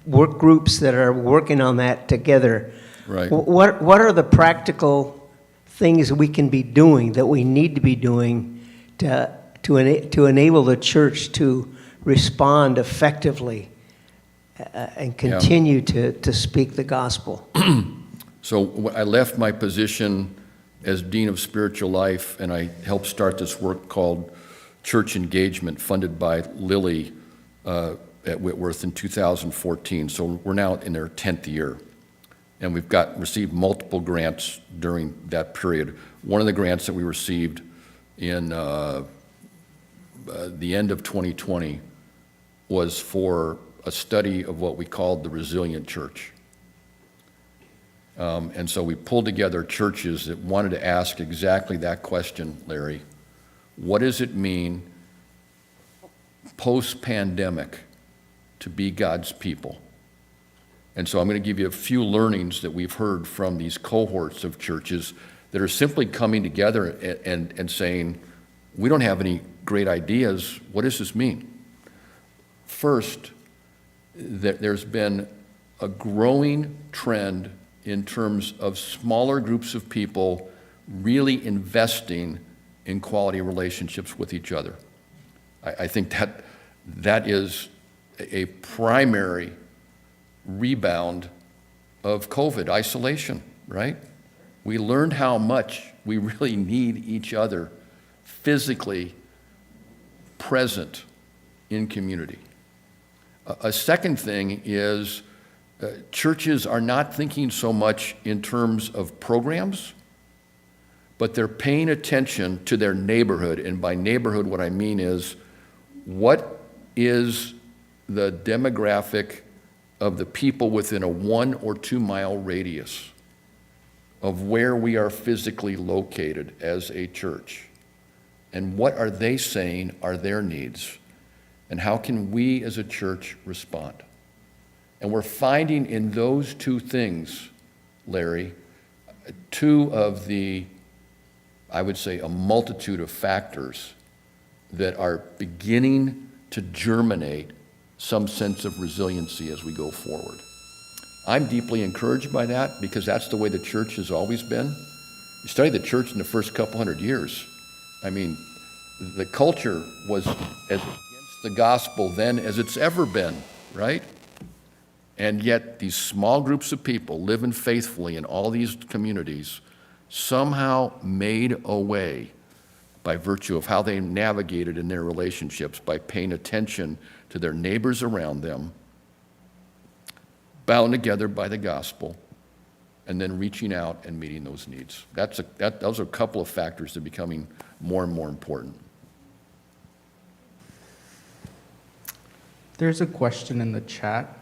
work groups that are working on that together. Right. What are the practical things we can be doing, that we need to be doing to enable the church to respond effectively and continue to speak the gospel? So I left my position as Dean of Spiritual Life, and I helped start this work called Church Engagement, funded by Lilly at Whitworth in 2014. So we're now in their 10th year. And we've received multiple grants during that period. One of the grants that we received in the end of 2020 was for a study of what we called the resilient church. And so we pulled together churches that wanted to ask exactly that question, Larry. What does it mean post-pandemic to be God's people? And so I'm going to give you a few learnings that we've heard from these cohorts of churches that are simply coming together and saying, we don't have any great ideas. What does this mean? First, there's been a growing trend in terms of smaller groups of people really investing in quality relationships with each other. I think that is a primary rebound of COVID, isolation, right? We learned how much we really need each other physically present in community. A second thing is churches are not thinking so much in terms of programs, but they're paying attention to their neighborhood. And by neighborhood, what I mean is, what is the demographic of the people within a 1 or 2 mile radius of where we are physically located as a church? And what are they saying are their needs? And how can we as a church respond? And we're finding in those two things, Larry, two of the, I would say, a multitude of factors that are beginning to germinate some sense of resiliency as we go forward. I'm deeply encouraged by that because that's the way the church has always been. You study the church in the first couple hundred years. I mean, the culture was as against the gospel then as it's ever been, right? And yet these small groups of people living faithfully in all these communities somehow made a way by virtue of how they navigated in their relationships, by paying attention to their neighbors around them, bound together by the gospel, and then reaching out and meeting those needs. Those are a couple of factors that are becoming more and more important. There's a question in the chat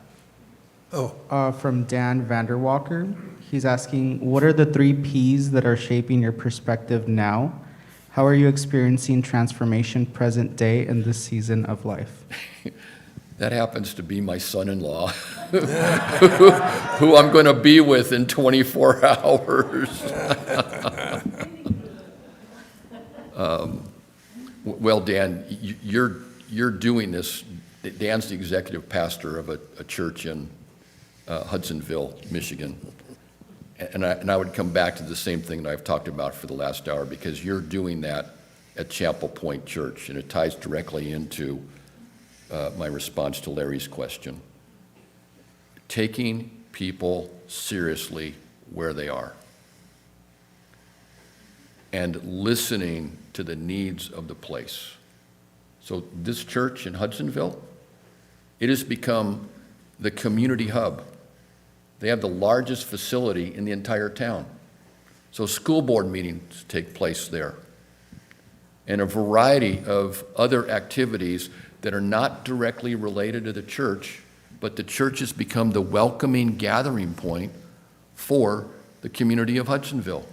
Oh, from Dan Vanderwalker. He's asking, what are the 3 Ps that are shaping your perspective now? How are you experiencing transformation present day in this season of life? That happens to be my son-in-law, who I'm going to be with in 24 hours. Well, Dan, you're doing this. Dan's the executive pastor of a church in Hudsonville, Michigan. And I would come back to the same thing that I've talked about for the last hour, because you're doing that at Chapel Point Church, and it ties directly into my response to Larry's question. Taking people seriously where they are and listening to the needs of the place. So this church in Hudsonville, it has become the community hub. They have the largest facility in the entire town. So school board meetings take place there, and a variety of other activities that are not directly related to the church, but the church has become the welcoming gathering point for the community of Hudsonville.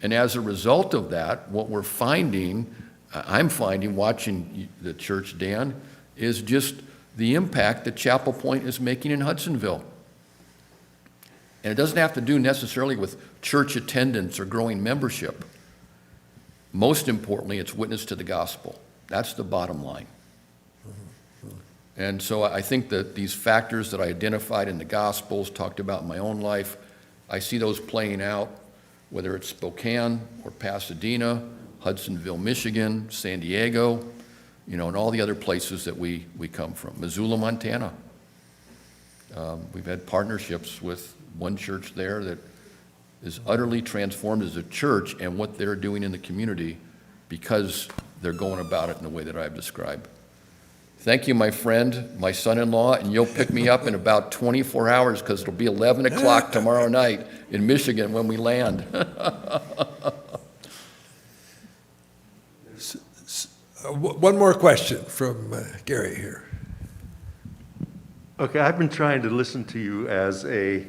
And as a result of that, what we're finding, I'm finding watching the church, Dan, is just the impact that Chapel Point is making in Hudsonville. And it doesn't have to do necessarily with church attendance or growing membership. Most importantly, it's witness to the gospel. That's the bottom line. And so I think that these factors that I identified in the Gospels, talked about in my own life, I see those playing out, whether it's Spokane or Pasadena, Hudsonville, Michigan, San Diego, and all the other places that we come from. Missoula, Montana. We've had partnerships with one church there that is utterly transformed as a church and what they're doing in the community because they're going about it in the way that I've described. Thank you, my friend, my son-in-law, and you'll pick me up in about 24 hours because it'll be 11 o'clock tomorrow night in Michigan when we land. One more question from Gary here. Okay, I've been trying to listen to you as a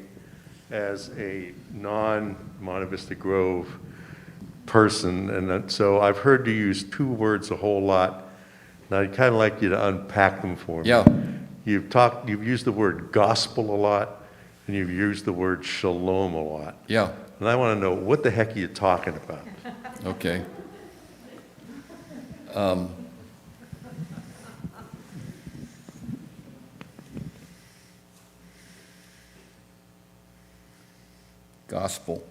non-Monte Vista Grove person, and so I've heard you use two words a whole lot. And I'd kind of like you to unpack them for me. Yeah. You've used the word gospel a lot, and you've used the word shalom a lot. Yeah, And I want to know, what the heck are you talking about? okay. Gospel.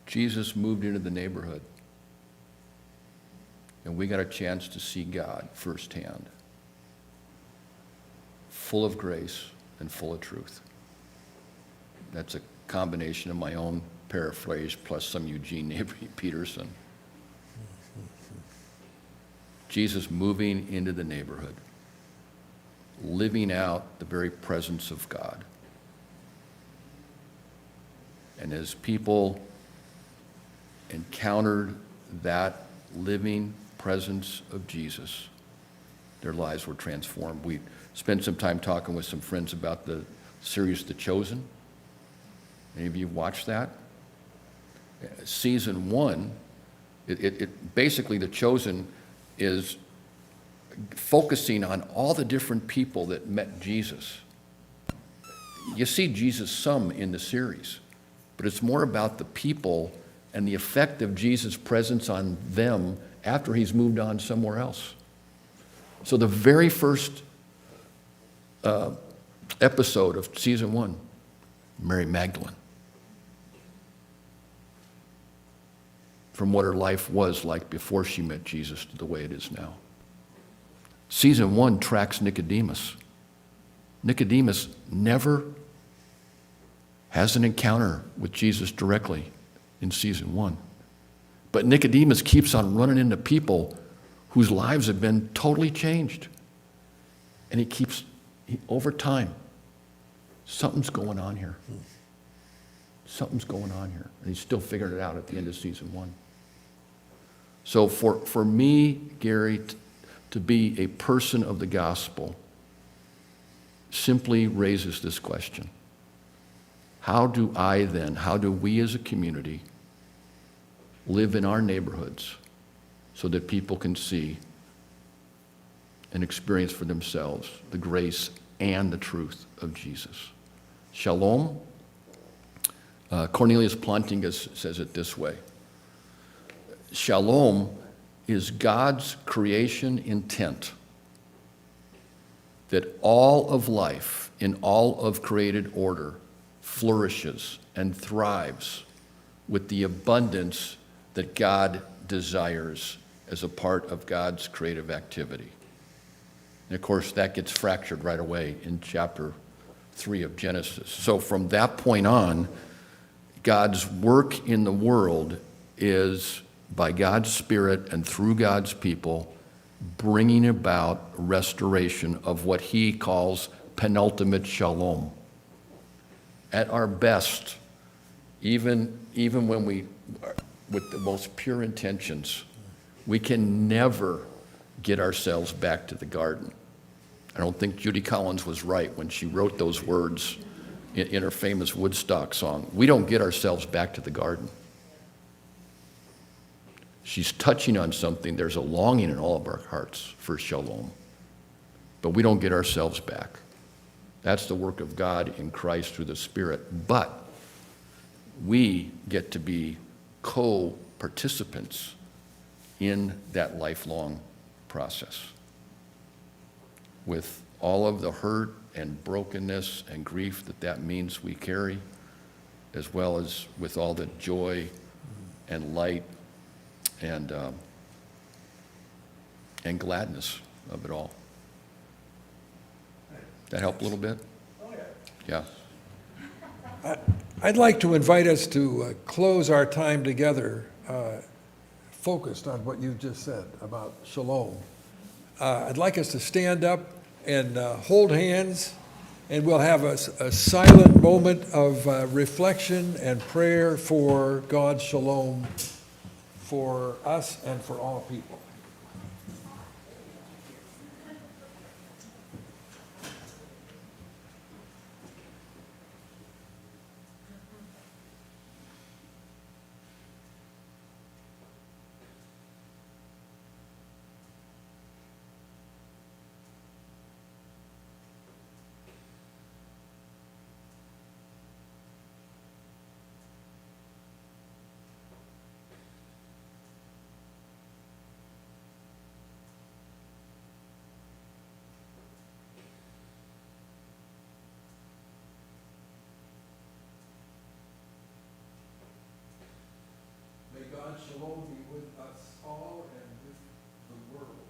Jesus moved into the neighborhood, and we got a chance to see God firsthand, full of grace and full of truth. That's a combination of my own paraphrase plus some Eugene Peterson. Jesus moving into the neighborhood, living out the very presence of God. And as people encountered that living presence of Jesus, their lives were transformed. We spent some time talking with some friends about the series The Chosen. Any of you watched that? Season 1, it basically, The Chosen is focusing on all the different people that met Jesus. You see Jesus some in the series, but it's more about the people and the effect of Jesus' presence on them after he's moved on somewhere else. So the very first episode of season 1, Mary Magdalene. From what her life was like before she met Jesus to the way it is now. Season 1 tracks Nicodemus. Nicodemus never has an encounter with Jesus directly in season 1. But Nicodemus keeps on running into people whose lives have been totally changed. And over time, something's going on here. Something's going on here. And he's still figuring it out at the end of season 1. So for me, Gary, to be a person of the gospel simply raises this question. How do we as a community live in our neighborhoods so that people can see and experience for themselves the grace and the truth of Jesus? Shalom. Cornelius Plantinga says it this way. Shalom is God's creation intent that all of life in all of created order flourishes and thrives with the abundance that God desires as a part of God's creative activity. And of course, that gets fractured right away in chapter 3 of Genesis. So from that point on, God's work in the world is, by God's Spirit and through God's people, bringing about restoration of what he calls penultimate shalom. At our best, even when we are with the most pure intentions, we can never get ourselves back to the garden. I don't think Judy Collins was right when she wrote those words in her famous Woodstock song. We don't get ourselves back to the garden. She's touching on something. There's a longing in all of our hearts for shalom, but we don't get ourselves back. That's the work of God in Christ through the Spirit. But we get to be co-participants in that lifelong process with all of the hurt and brokenness and grief that means we carry, as well as with all the joy and light and gladness of it all. That help a little bit? Oh, yeah. Yeah. I'd like to invite us to close our time together focused on what you just said about shalom. I'd like us to stand up and hold hands, and we'll have a silent moment of reflection and prayer for God's shalom for us and for all people. May God's shalom be with us all and with the world.